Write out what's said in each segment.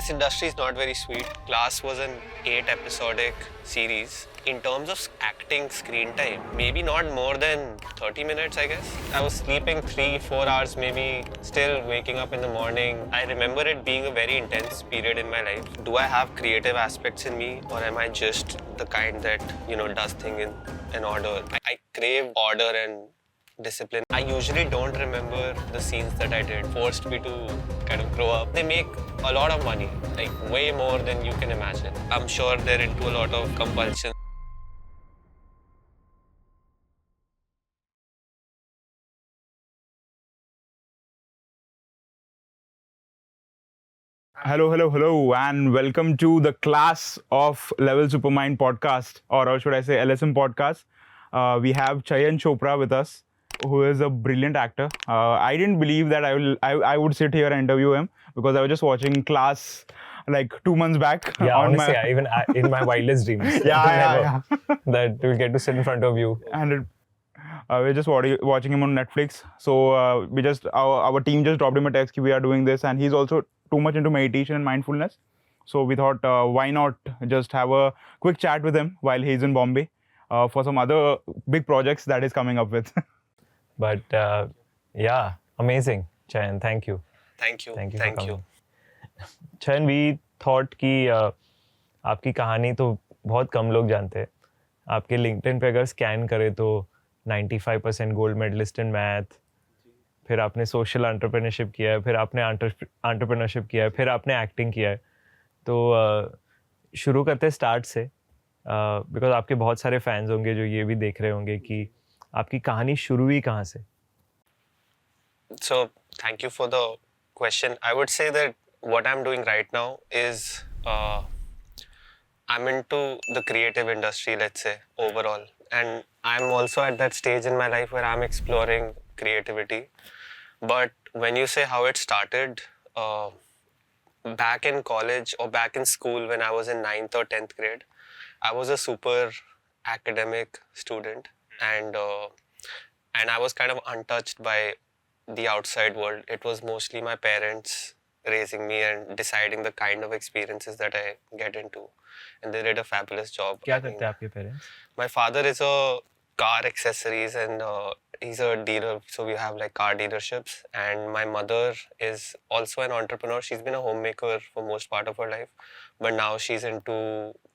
this industry is not very sweet. Class was an 8-episodic series. In terms of acting screen time, maybe not more than 30 minutes, I guess. I was sleeping 3-4 hours, maybe still waking up in the morning. I remember it being a very intense period in my life. Do I have creative aspects in me, or am I just the kind that, does things in an order? I crave order and discipline. I usually don't remember the scenes that I did. Forced me to kind of grow up. They make a lot of money, like way more than you can imagine. I'm sure they're into a lot of compulsion. Hello, and welcome to the class of Level Supermind podcast, or should I say LSM podcast. We have Chayan Chopra with us, who is a brilliant actor. I didn't believe that I would sit here and interview him because I was just watching Class like 2 months back. Yeah, honestly, even in my wildest dreams, yeah. that we'll get to sit in front of you. And we're just watching him on Netflix. So our team just dropped him a text. We are doing this, and he's also too much into meditation and mindfulness. So we thought, why not just have a quick chat with him while he's in Bombay for some other big projects that he's coming up with. But yeah, amazing, Chayan. Thank you. Thank you. Thank you. Thank you. Chayan, we thought कि आपकी कहानी तो बहुत कम लोग जानते हैं. आपके LinkedIn पे अगर स्कैन करें तो 95% गोल्ड मेडलिस्ट इन मैथ, फिर आपने सोशल एंटरप्रेन्योरशिप किया है, फिर आपने एंटरप्रेन्योरशिप किया है, फिर आपने एक्टिंग किया है. तो शुरू करते हैं स्टार्ट से, बिकॉज आपके बहुत सारे फैंस होंगे जो ये भी देख रहे होंगे कि आपकी कहानी शुरू हुई कहाँ से. So, thank you for the question. I would say that what I'm doing right now is I'm into the creative industry, let's say, overall. And I'm also at that stage in my life where I'm exploring creativity. But when you say how it started, back in college or back in school when I was in 9th or 10th grade, I was a super academic student, and I was kind of untouched by the outside world. It was mostly my parents raising me and deciding the kind of experiences that I get into, and they did a fabulous job. क्या करते हैं आपके parents? My father is a car accessories and he's a dealer, so we have like car dealerships. And my mother is also an entrepreneur. She's been a homemaker for most part of her life, but now she's into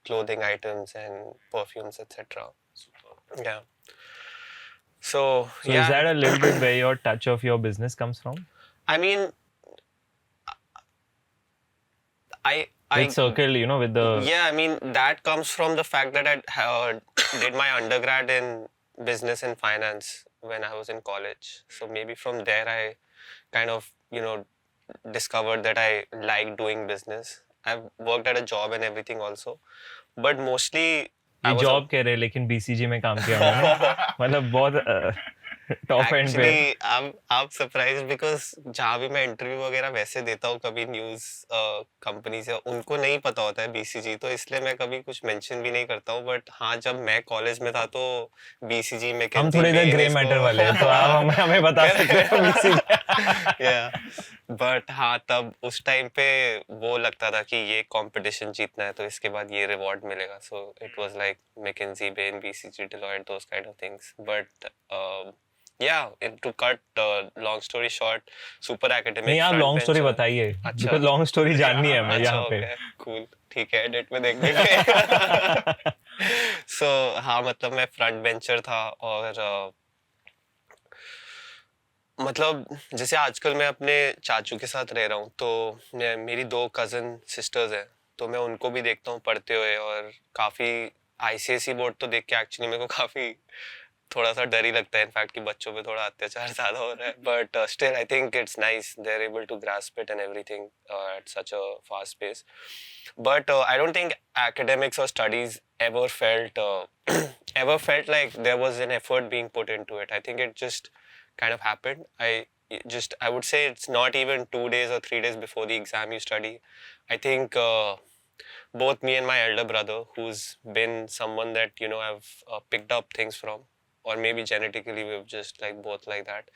clothing items and perfumes, etc. Yeah. So yeah. Is that a little bit where your touch of your business comes from? I mean, With Circle, with the... Yeah, I mean, that comes from the fact that I did my undergrad in business and finance when I was in college. So maybe from there I kind of, discovered that I like doing business. I've worked at a job and everything also. But mostly... ये job कह रहे हैं लेकिन BCG में काम किया मैंने. मतलब बहुत टॉप एंड पे. Actually, I'm surprised because जहाँ भी मैं इंटरव्यू वगैरह वैसे देता हूँ कभी न्यूज़ कंपनी से, उनको नहीं पता होता है BCG, तो इसलिए मैं कभी कुछ मेंशन भी नहीं करता हूँ. बट हाँ, जब मैं कॉलेज में था तो BCG में हम थोड़े इधर ग्रे मैटर वाले हैं, तो आप हमें बता सकते हैं BCG. बट हाँ, तब उस टाइम पे वो लगता था कि ये कंपटीशन जीतना है तो इसके बाद ये रिवॉर्ड मिलेगा. So it was like McKinsey, Bain, BCG, Deloitte, those kind of things. But yeah, to cut long story short, super academic. नहीं, आप लॉन्ग स्टोरी बताइए, बिकॉज़ लॉन्ग स्टोरी जाननी है हमें यहाँ पे. कूल, ठीक है, एडिट में देख लेंगे. सो हाँ, मतलब मैं फ्रंट बेंचर था और मतलब जैसे आजकल मैं अपने चाचू के साथ रह रहा हूँ, तो मेरी 2 कज़न सिस्टर्स हैं, तो मैं उनको भी देखता हूँ पढ़ते हुए. और काफ़ी ICSE बोर्ड तो देख के एक्चुअली मेरे को काफ़ी थोड़ा सा डर ही लगता है इनफैक्ट कि बच्चों पे थोड़ा अत्याचार ज़्यादा हो रहा है. But still I think it's nice they are able to grasp it and everything at such a fast pace. But I don't think academics or studies ever felt like there was an effort being put into it. I think it just kind of happened. I would say it's not even 2 days or 3 days before the exam you study. I think both me and my elder brother, who's been someone that I've picked up things from, or maybe genetically we've just like both like that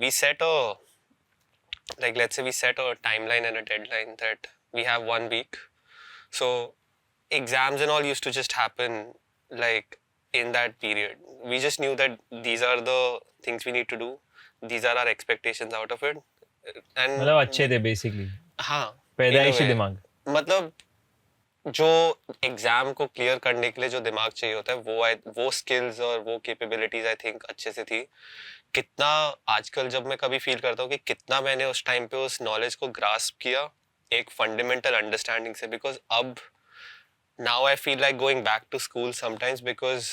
we set a, like let's say we set a timeline and a deadline that we have 1 week. So exams and all used to just happen like in that period. We just knew that these are the things we need to do. These are our expectations out of it. And मतलब अच्छे थे basically, हाँ, पैदाइशी in a way. दिमाग. मतलब जो exam को clear करने के लिए जो दिमाग चाहिए होता है वो स्किल्स और वो कैपेबिलिटीज आई थिंक अच्छे से थी. कितना आजकल जब मैं कभी फील करता हूँ कि कितना मैंने उस टाइम पे उस नॉलेज को ग्रास्प किया एक फंडामेंटल अंडरस्टैंडिंग से, बिकॉज अब now I feel like going back to school sometimes, because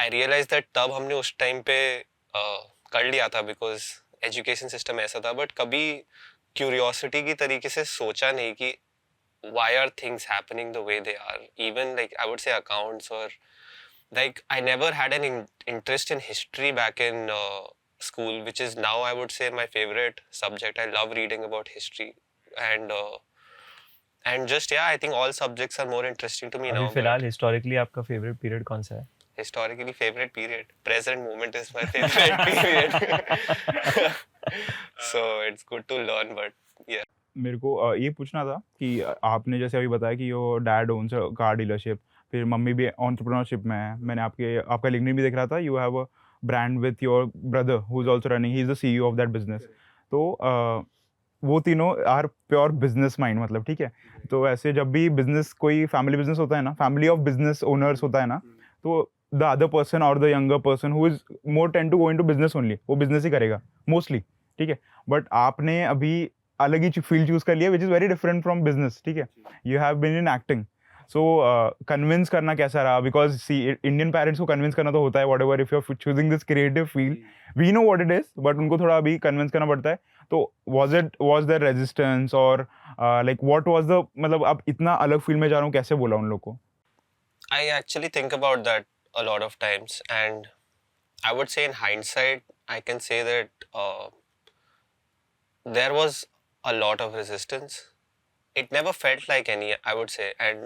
I realize that तब हमने उस टाइम पे कर लिया था बिकॉज एजुकेशन सिस्टम ऐसा था, बट कभी क्यूरियोसिटी की तरीके से सोचा नहीं कि why are things happening the way they are. Even like I would say accounts, or like I never had an interest in history back in school, which is now I would say my favorite subject. I love reading about history, and just yeah, I think all subjects are more interesting to me now. अभी फिलहाल historically आपका favourite period कौन सा है? Historically favorite period, present moment is my favorite period. So it's good to learn, but yeah. मेरे को ये पूछना था कि आपने जैसे अभी बताया कि your dad owns a car dealership, फिर मम्मी भी एंटरप्रेन्योरशिप में है. मैंने आपका लिंक्डइन भी देख रहा था. You have a brand with your brother who is also running, he is the CEO of that business. तो वो तीनों आर प्योर बिजनेस माइंड, मतलब ठीक है. तो ऐसे जब भी बिजनेस कोई फैमिली बिजनेस होता है ना, फैमिली ऑफ बिजनेस ओनर्स होता है ना, तो द अदर पर्सन और the younger person who is more tend to go into business only, वो बिजनेस ही करेगा मोस्टली, ठीक है. बट आपने अभी अलग ही फील्ड चूज कर लिया which is very different from business, ठीक है. You have been in acting. So convince करना कैसा रहा? बिकॉज सी इंडियन पेरेंट्स को कन्विंस करना तो होता है, whatever if you are choosing this creative field, we know what it is, but उनको थोड़ा अभी कन्विंस करना पड़ता है. तो वॉज देयर रेजिस्टेंस और लाइक वॉट वॉज द, मतलब आप इतना अलग फील्ड में जा रहा हूँ, कैसे बोला उन लोग को? I actually think about that a lot of times, and I would say in hindsight, I can say that there was a lot of resistance. It never felt like any, I would say, and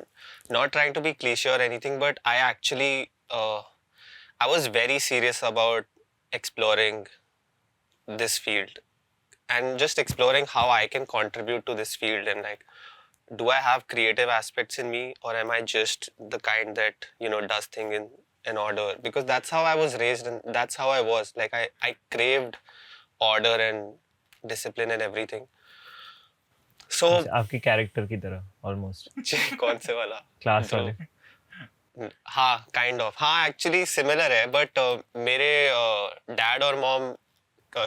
not trying to be cliche or anything, but I actually, I was very serious about exploring this field and just exploring how I can contribute to this field, and like, do I have creative aspects in me, or am I just the kind that, you know, does thing in an order? Because that's how I was raised, and that's how I was. Like I craved order and discipline and everything. So आपकी character की तरह almost. कौन से वाला? Class वाले. हाँ, kind of. हाँ, actually similar है, बट मेरे डैड और मॉम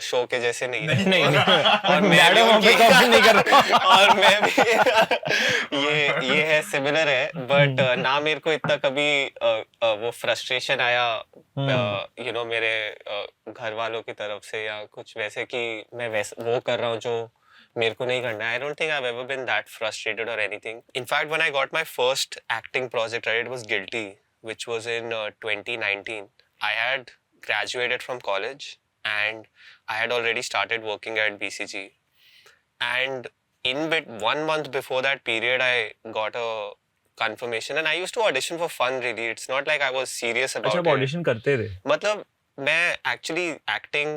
शो के जैसे नहीं है. नहीं और मैं डैड और मॉम पे कॉपी नहीं कर रहा. और मैं भी ये है, सिमिलर है, बट ना मेरे को इतना कभी वो फ्रस्ट्रेशन आया यू नो मेरे घर वालों की तरफ से, या कुछ वैसे कि मैं वैसे वो कर रहा हूँ जो मेरे को नहीं करना है. I don't think I've ever been that frustrated or anything. In fact, when I got my first acting project, right, it was Guilty, which was in 2019. I had graduated from college and I had already started working at BCG. And in 1 month before that period, I got a confirmation, and I used to audition for fun really. It's not like I was serious about अच्छा, it. Audition करते थे? मतलब मैं actually acting,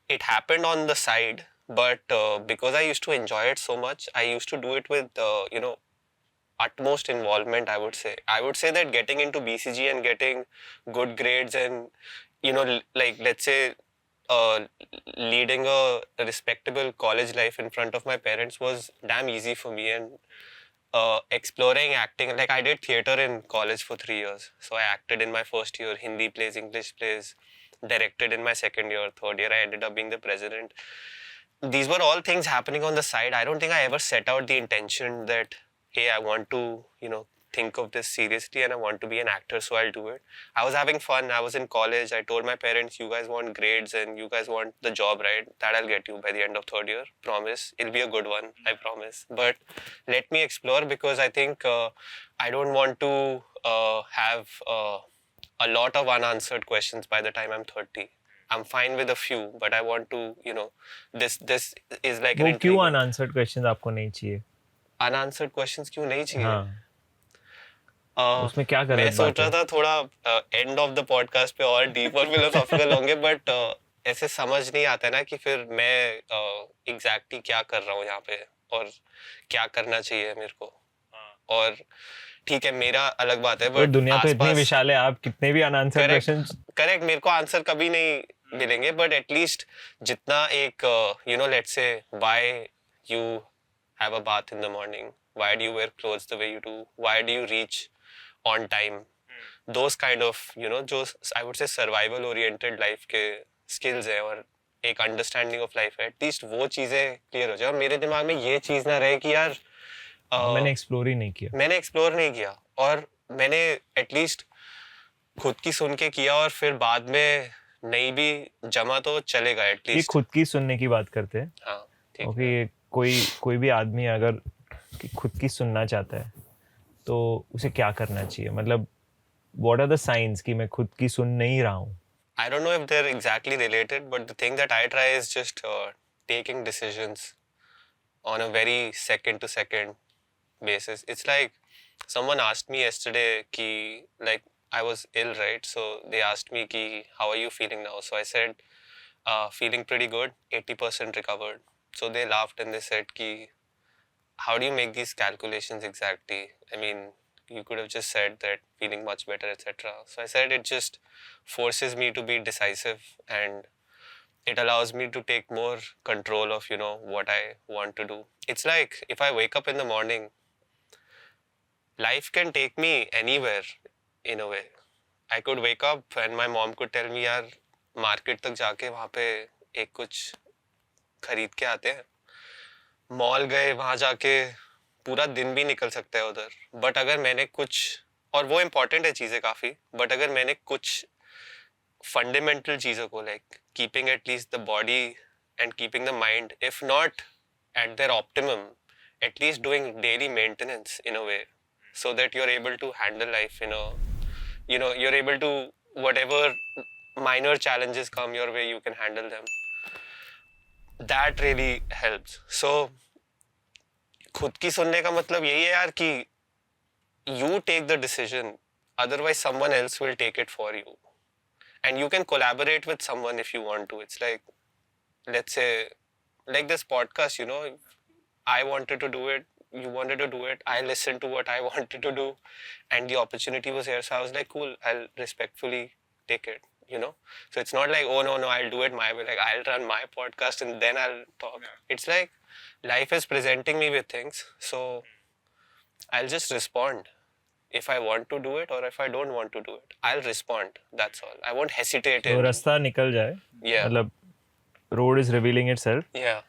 it happened on the side. But because I used to enjoy it so much, I used to do it with, you know, utmost involvement, I would say. I would say that getting into BCG and getting good grades and, you know, like let's say leading a respectable college life in front of my parents was damn easy for me. And exploring acting, like I did theatre in college for 3 years. So I acted in my first year, Hindi plays, English plays, directed in my second year, third year I ended up being the president. These were all things happening on the side. I don't think I ever set out the intention that, hey, I want to, you know, think of this seriously and I want to be an actor, so I'll do it. I was having fun. I was in college. I told my parents, you guys want grades and you guys want the job, right? That I'll get you by the end of third year. Promise. It'll be a good one. I promise. But let me explore, because I think I don't want to have a lot of unanswered questions by the time I'm 30. I'm fine with a few, but I want to, you know, this is like वो an क्यों unanswered questions आपको नहीं चाहिए? unanswered questions क्यों नहीं चाहिए? हाँ. उसमें क्या कर रहे मैं सोच रहा था थोड़ा एंड ऑफ द पॉडकास्ट पे और डीप और फिलोसॉफिकल होंगे, बट ऐसे समझ नहीं आता है ना कि फिर मैं एग्जैक्टली क्या कर रहा हूँ यहाँ पे, और क्या करना चाहिए मेरे को. और ठीक है, मेरा अलग बात है, तो बट दुनिया तो इतनी आसपास विशाल है, आप कितने भी अनआंसर्ड क्वेश्चंस. करेक्ट, मेरे को आंसर कभी नहीं मिलेंगे, बट एटलीस्ट जितना एक let's say why you have a bath in the morning, why do you wear clothes the way you do, why do you reach on time, those kind of जो I would say survival oriented life के skills है और एक understanding of life है, at least वो चीजें clear हो जाए और मेरे दिमाग में ये चीज ना रहे कि यार मैंने एक्सप्लोर ही नहीं किया. और मैंने एटलीस्ट खुद की सुन के किया और फिर बाद में नहीं भी जमा तो चलेगा ये एटलीस्ट. खुद की सुनने की बात करते हैं. हाँ ठीक ओके, है. कोई भी आदमी अगर खुद की सुनना चाहता है तो उसे क्या करना चाहिए, मतलब व्हाट आर द साइंस कि मैं खुद की सुन नहीं रहा हूँ. I don't know if they're exactly related, but the thing that I try is just taking decisions on a very second to second basis. It's like someone asked me yesterday ki, like I was ill, right? So they asked me ki, how are you feeling now? So I said feeling pretty good, 80% recovered. So they laughed and they said ki, how do you make these calculations exactly? I mean, you could have just said that feeling much better, etc. So I said it just forces me to be decisive and it allows me to take more control of what I want to do. It's like if I wake up in the morning, life can take me anywhere in a way. I could wake up and my mom could tell me यार market तक जाके वहाँ पे एक कुछ खरीद के आते हैं, मॉल गए, वहाँ जाके पूरा दिन भी निकल सकता है उधर. बट अगर मैंने कुछ, और वो इम्पोर्टेंट है चीज़ें काफ़ी, बट अगर मैंने कुछ फंडामेंटल चीज़ों को like keeping at least the body and keeping the mind, if not at there optimum, at least doing daily maintenance in a way so that you're able to handle life you're able to, whatever minor challenges come your way, you can handle them. That really helps. So खुद की सुनने का मतलब यही है यार कि you take the decision, otherwise someone else will take it for you, and you can collaborate with someone if you want to. It's like, let's say like this podcast, I wanted to do it, you wanted to do it, I listened to what I wanted to do and the opportunity was here, so I was like cool, I'll respectfully take it. So it's not like, oh no, I'll do it my way, like I'll run my podcast and then I'll talk. It's like life is presenting me with things, so I'll just respond. If I want to do it or if I don't want to do it, I'll respond. That's all. I won't hesitate. तो रास्ता निकल जाए. Yeah. मतलब road is revealing itself. Yeah.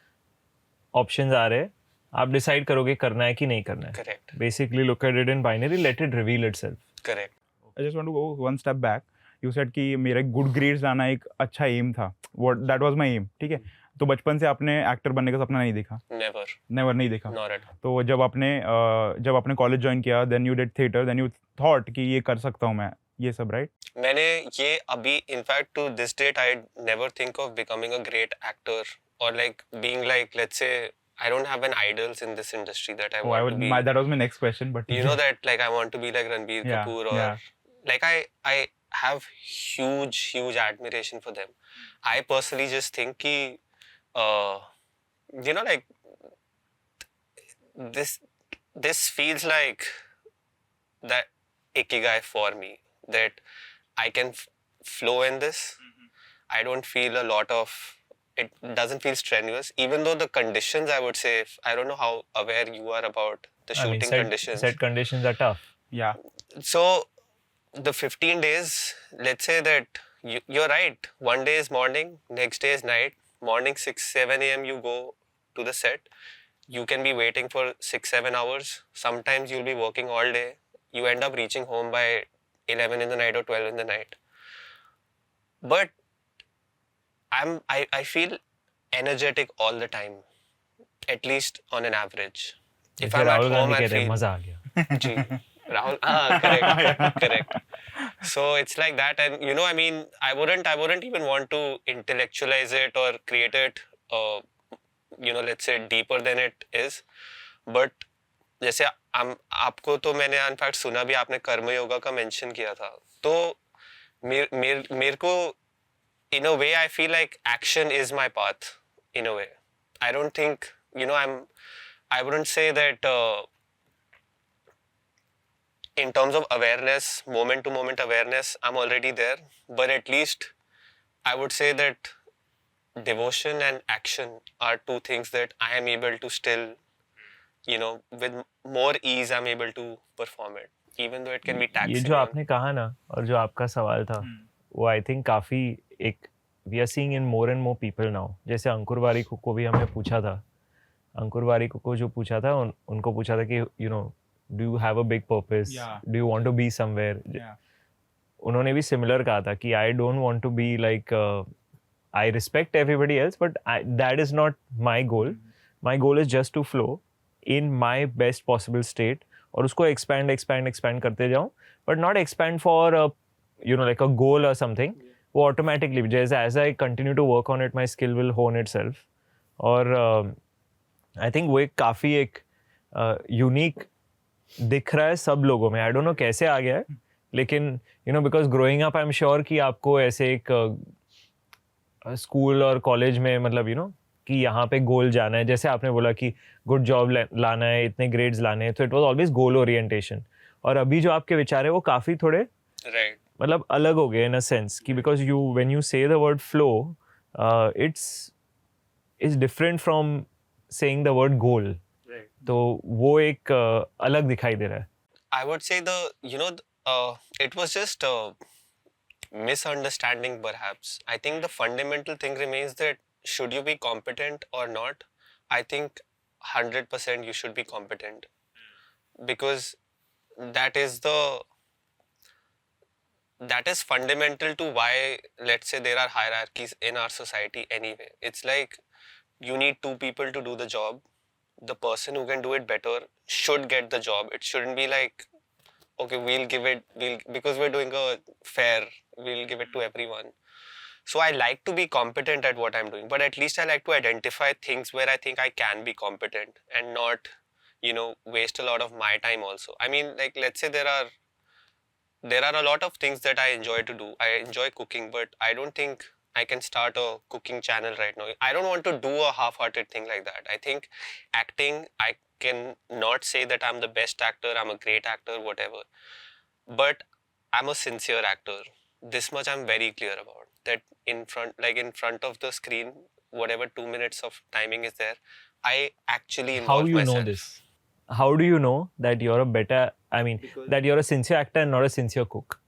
Options आ रहे हैं, आप decide करोगे करना है कि नहीं करना है. Correct. Basically look at it in binary, let it reveal itself. Correct. I just want to go one step back. You said कि मेरा गुड ग्रेड्स लाना एक अच्छा एम था. That was my aim. ठीक है. तो बचपन से आपने एक्टर बनने का सपना नहीं देखा? Never. नेवर नहीं देखा. Not at all. तो जब आपने कॉलेज ज्वाइन किया, then you did theatre, then you thought कि ये कर सकता हूँ मैं, ये सब, राइट? मैंने ये अभी in fact to this date I never think of becoming a great actor और like being like, let's say I don't have an idols in this industry that I want to be. That was my next question, but you know that like I want to be like Ranbir Kapoor or like I have huge admiration for them. I personally just think ki like this feels like that ikigai for me, that I can flow in this. I don't feel a lot of, it doesn't feel strenuous, even though the conditions, I would say, I don't know how aware you are about the shooting conditions. Set conditions are tough. Yeah. So the 15 days, let's say that you're right, one day is morning, next day is night. Morning 6-7 a.m. you go to the set. You can be waiting for 6-7 hours. Sometimes you'll be working all day. You end up reaching home by 11 in the night or 12 in the night. But I feel energetic all the time, at least on an average. If I'm at home, I feel मजा आ गया. जी, Rahul, correct. So it's like that, and I mean, I wouldn't even want to intellectualize it or create it, let's say deeper than it is. But जैसे आपको तो मैंने in fact सुना भी, आपने कर्म योगा का मेंशन किया था, तो मेरे को in a way I feel like action is my path in a way. I don't think I wouldn't say that in terms of awareness, moment to moment awareness, I'm already there, but at least I would say that devotion and action are two things that I am able to still, with more ease, I'm able to perform it, even though it can be ये taxing. जो आपने कहा ना और जो आपका सवाल था वो आई थिंक काफ़ी एक we are seeing in more and more people now. जैसे अंकुर वारिक को भी हमने पूछा था, अंकुर वारिक को जो पूछा था उनको पूछा था कि do you have a big purpose, do you want to be somewhere. उन्होंने भी सिमिलर कहा था कि I don't want to be like I respect everybody else, but that is not my goal. My goal is just to flow in my best possible state और उसको expand करते जाऊँ, but not expand for like a goal or something. वो automatically जैसे as I continue to work on it, my skill will hone itself. और I think वो एक काफ़ी एक unique दिख रहा है सब लोगों में. I don't know कैसे आ गया है, लेकिन because growing up I'm sure कि आपको ऐसे एक स्कूल और कॉलेज में मतलब कि यहाँ पे गोल जाना है, जैसे आपने बोला कि गुड जॉब लाना है, इतने ग्रेड्स लाने हैं, तो it was always goal orientation. और अभी जो आपके विचार है वो काफ़ी थोड़े मतलब अलग हो गए इन अ सेंस कि because when you say the word flow it's different from saying the word goal. तो वो एक अलग दिखाई दे रहा है. I would say it was just misunderstanding perhaps. I think the fundamental thing remains that should you be competent or not, I think 100% you should be competent, because that is fundamental to why, let's say, there are hierarchies in our society anyway. It's like you need two people to do the job. The person who can do it better should get the job. It shouldn't be like, okay, because we're doing a fair, we'll give it to everyone. So I like to be competent at what I'm doing, but at least I like to identify things where I think I can be competent and not, waste a lot of my time also. I mean, like, let's say there are a lot of things that I enjoy to do. I enjoy cooking, but I don't think I can start a cooking channel right now. I don't want to do a half-hearted thing like that. I think acting, I can not say that I'm the best actor, I'm a great actor, whatever. But I'm a sincere actor. This much I'm very clear about. That in front of the screen, whatever 2 minutes of timing is there, I actually involve myself. How you know this? How do you know that you're a better, that you're a sincere actor and not a sincere cook?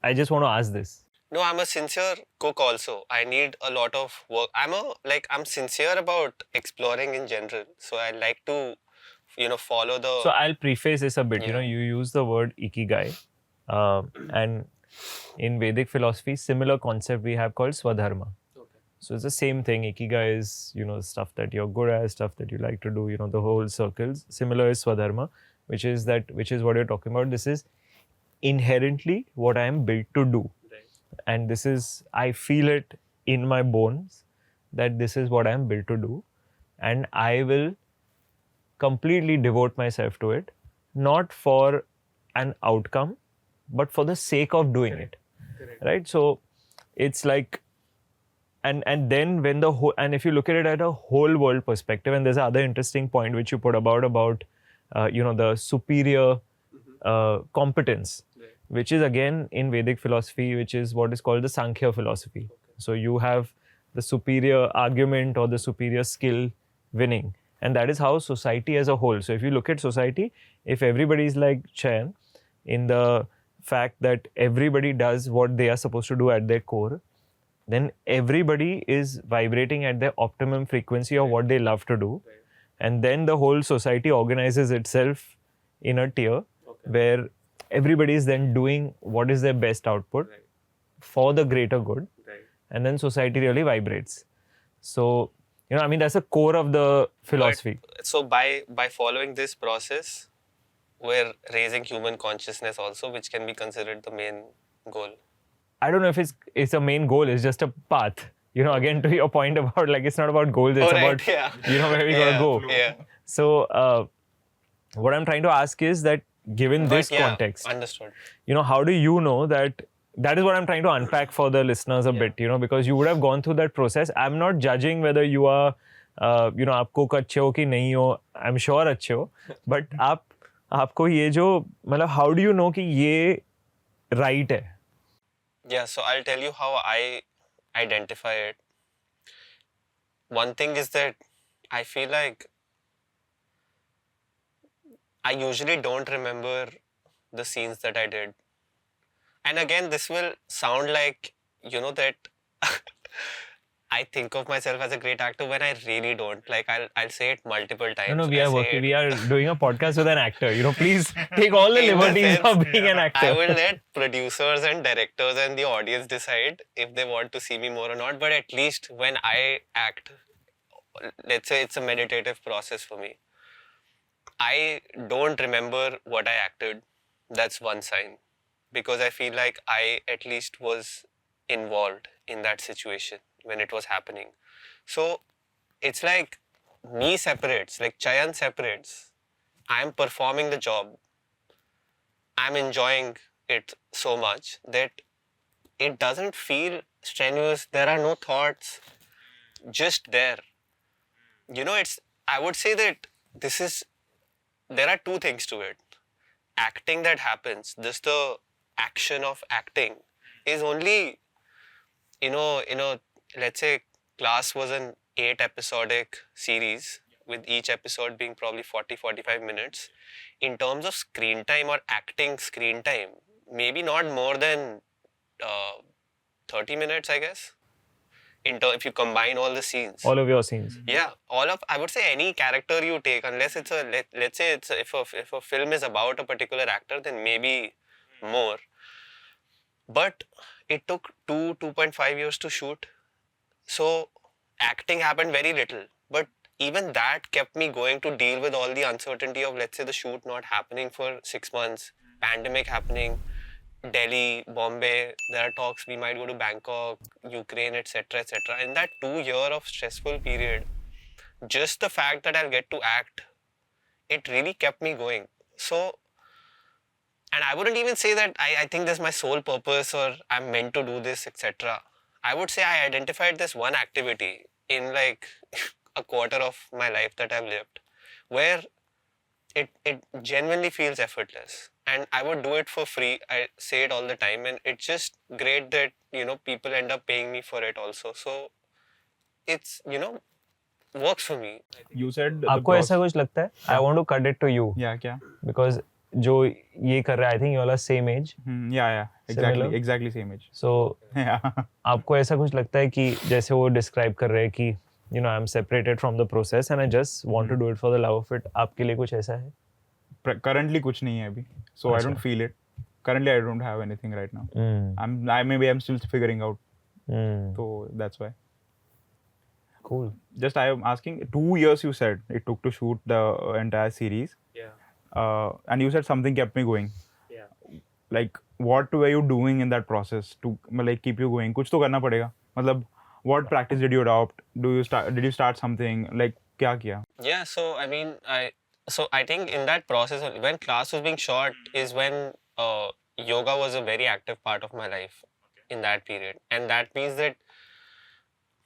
I just want to ask this. No, I'm a sincere cook also. I need a lot of work. I'm sincere about exploring in general. So I like to, follow the... So I'll preface this a bit. You use the word ikigai. And in Vedic philosophy, similar concept we have called swadharma. Okay. So it's the same thing. Ikigai is, stuff that you're good at, stuff that you like to do, the whole circles. Similar is swadharma, which is what you're talking about. This is inherently what I am built to do. And this is, I feel it in my bones that this is what I am built to do. And I will completely devote myself to it, not for an outcome, but for the sake of doing it. Correct. Right? So it's like, and then when the whole, and if you look at it at a whole world perspective, and there's another interesting point which you put about the superior competence. Which is again in Vedic philosophy, which is what is called the Sankhya philosophy. Okay. So you have the superior argument or the superior skill winning. And that is how society as a whole. So if you look at society, if everybody is like Chayan, in the fact that everybody does what they are supposed to do at their core, then everybody is vibrating at their optimum frequency of what they love to do. Right. And then the whole society organizes itself in a tier where everybody is then doing what is their best output for the greater good. Right. And then society really vibrates. So, that's the core of the philosophy. So by following this process, we're raising human consciousness also, which can be considered the main goal. I don't know if it's a main goal, it's just a path. Again, to your point about it's not about goals, it's about, where we gotta go. Yeah. So, what I'm trying to ask is that given this context, understood. How do you know that is what I'm trying to unpack for the listeners a bit, because you would have gone through that process. I'm not judging whether you are आप cook अच्छे हो कि नहीं हो, I am sure अच्छे हो, but आपको ये जो मतलब हाउ डू यू नो कि ये राइट है? Yeah, so I'll tell you how I identify it. One thing is that I feel like I usually don't remember the scenes that I did. And again, this will sound like, that I think of myself as a great actor when I really don't. Like, I'll say it multiple times. No, we I are say working. it We are doing a podcast with an actor. Please take all the in the liberties sense, of being an actor. I will let producers and directors and the audience decide if they want to see me more or not. But at least when I act, let's say it's a meditative process for me. I don't remember what I acted. That's one sign. Because I feel like I at least was involved in that situation when it was happening. So it's like me separates, like Chayan separates. I'm performing the job. I'm enjoying it so much that it doesn't feel strenuous. There are no thoughts, just there. I would say that there are two things to it. Acting that happens, just the action of acting is only, let's say Class was an 8 episodic series with each episode being probably 40-45 minutes. In terms of screen time or acting screen time, maybe not more than 30 minutes, I guess. If you combine all the scenes. All of your scenes. Yeah, I would say any character you take, unless it's let's say if a film is about a particular actor, then maybe more. But it took 2.5 years to shoot. So acting happened very little. But even that kept me going to deal with all the uncertainty of, let's say, the shoot not happening for 6 months, pandemic happening, Delhi, Bombay, there are talks we might go to Bangkok, Ukraine, etc., etc. In that 2 year of stressful period, just the fact that I'll get to act, it really kept me going. So, and I wouldn't even say that I think this is my sole purpose or I'm meant to do this, etc. I would say I identified this one activity in like a quarter of my life that I've lived, where it genuinely feels effortless. And I would do it for free. I say it all the time, and it's just great that people end up paying me for it also. So it's works for me. You said the आपको ऐसा कुछ लगता है? I want to cut it to you Yeah, क्या? because जो ये कर रहा है, I think you all are same age. Yeah, Similar? exactly same age. So Yeah. आपको ऐसा कुछ लगता है कि जैसे वो describe कर रहे हैं कि I'm separated from the process and I just want to do it for the love of it. आपके लिए कुछ ऐसा है? Currently कुछ नहीं है अभी, so I don't feel it. Currently I don't have anything right now. I'm still figuring out. So that's why. Cool. Just I am asking, 2 years you said it took to shoot the entire series. Yeah. And you said something kept me going. Yeah. Like what were you doing in that process to like keep you going? कुछ तो करना पड़ेगा. मतलब what practice did you adopt? Did you start something? Like क्या किया? Yeah, so I mean, I think in that process, when Class was being shot, is when yoga was a very active part of my life in that period, and that means that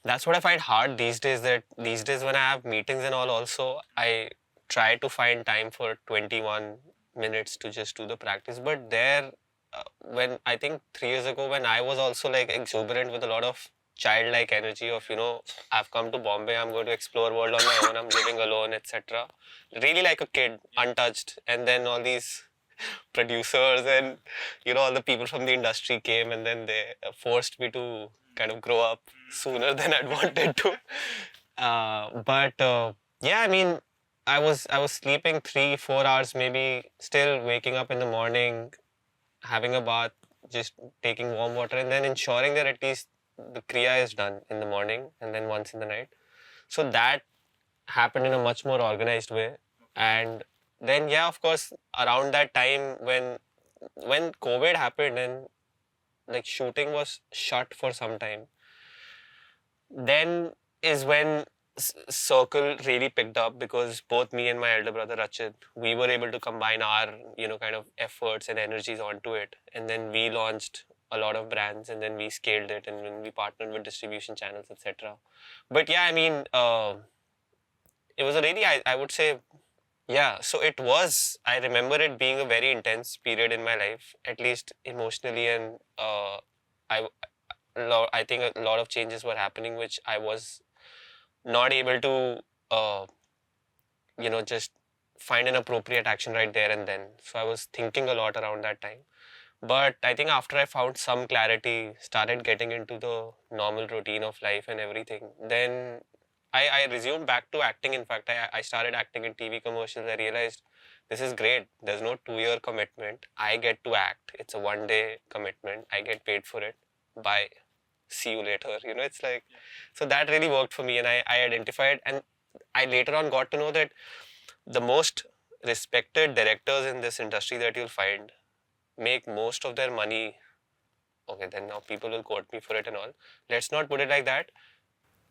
that's what I find hard these days. That these days when I have meetings and all, also I try to find time for 21 minutes to just do the practice. But there, when I think 3 years ago, when I was also like exuberant with a lot of childlike energy of I've come to Bombay, I'm going to explore world on my own, I'm living alone, etc. Really like a kid, untouched. And then all these producers and all the people from the industry came, and then they forced me to kind of grow up sooner than I'd wanted to. Yeah, I mean, I was sleeping 3-4 hours maybe, still waking up in the morning, having a bath, just taking warm water, and then ensuring that at least the kriya is done in the morning and then once in the night. So that happened in a much more organized way. And then, yeah, of course, around that time when COVID happened and like shooting was shut for some time, then is when circle really picked up, because both me and my elder brother Rachit, we were able to combine our kind of efforts and energies onto it, and then we launched a lot of brands, and then we scaled it, and then we partnered with distribution channels, etc. But yeah, I mean, it was a really, I would say, yeah. So it was. I remember it being a very intense period in my life, at least emotionally, and I, I think a lot of changes were happening, which I was not able to, just find an appropriate action right there and then. So I was thinking a lot around that time. But I think after I found some clarity, started getting into the normal routine of life and everything, then I resumed back to acting. In fact, I started acting in TV commercials. I realized this is great. There's no 2 year commitment. I get to act. It's a 1 day commitment. I get paid for it. Bye. See you later. It's like, so that really worked for me. And I identified, and I later on got to know that the most respected directors in this industry that you'll find make most of their money. Okay, then now people will quote me for it and all. Let's not put it like that.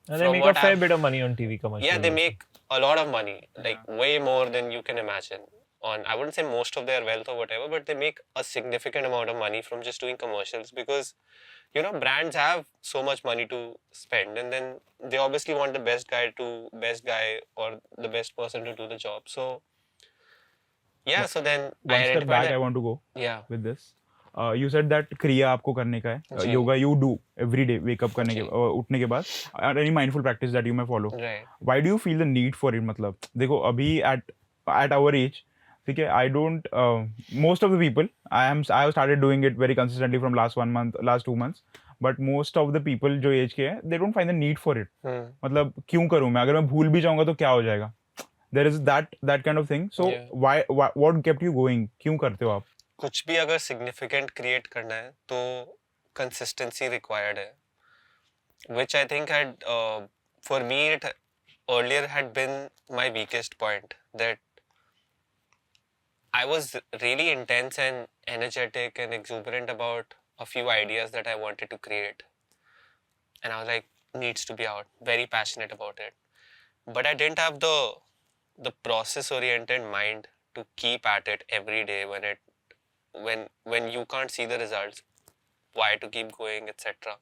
And they From make a what fair I've, bit of money on TV commercials. yeah, they also. make a lot of money, like way more than you can imagine. On, I wouldn't say most of their wealth or whatever, but they make a significant amount of money from just doing commercials because, brands have so much money to spend, and then they obviously want the best guy or the best person to do the job. So, yeah, so then I One step identified back, that. I want to go Yeah. with this. You said that क्रिया आपको करने का है. जी. Yoga you do every day, wake up करने के जी. उठने के बाद. Or any mindful practice that you may follow. Right. Why do you feel the need for it? मतलब देखो अभी at our age, ठीक है, I don't. Most of the people, I have started doing it very consistently from last 1 month, last 2 months. But most of the people जो age के हैं, they don't find the need for it. मतलब क्यों करूँ मैं? अगर मैं भूल भी जाऊँगा तो क्या हो जाएगा? There is that kind of thing. So Yeah. why what kept you going? क्यों करते हो आप? कुछ भी अगर significant create करना है तो consistency required है, which I think had for me it earlier had been my weakest point, that I was really intense and energetic and exuberant about a few ideas that I wanted to create, and I was like, needs to be out, very passionate about it, but I didn't have the process oriented mind to keep at it every day when you can't see the results, why to keep going, etc.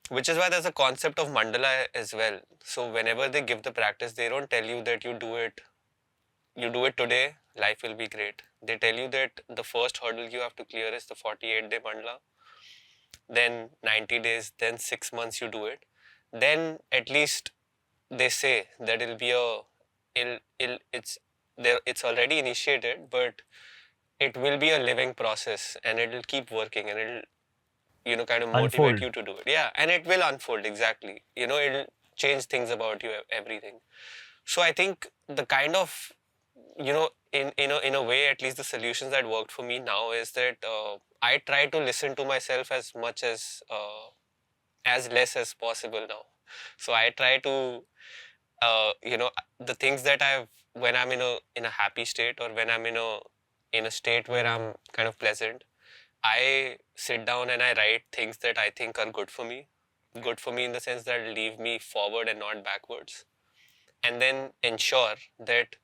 Which is why there's a concept of mandala as well. So whenever they give the practice, they don't tell you that you do it today, life will be great. They tell you that the first hurdle you have to clear is the 48-day mandala, then 90 days, then 6 months you do it. Then at least they say that it's already initiated, but it will be a living process and it'll keep working and it'll kind of motivate Unfold. you to do it. Yeah, and it will unfold, exactly. It'll change things about you, everything. So I think the kind of, in a way, at least the solutions that worked for me now is that I try to listen to myself as much as less as possible now. So I try to, the things that when I'm in a happy state, or when I'm in a state where I'm kind of pleasant, I sit down and I write things that I think are good for me in the sense that leave me forward and not backwards, and then ensure that,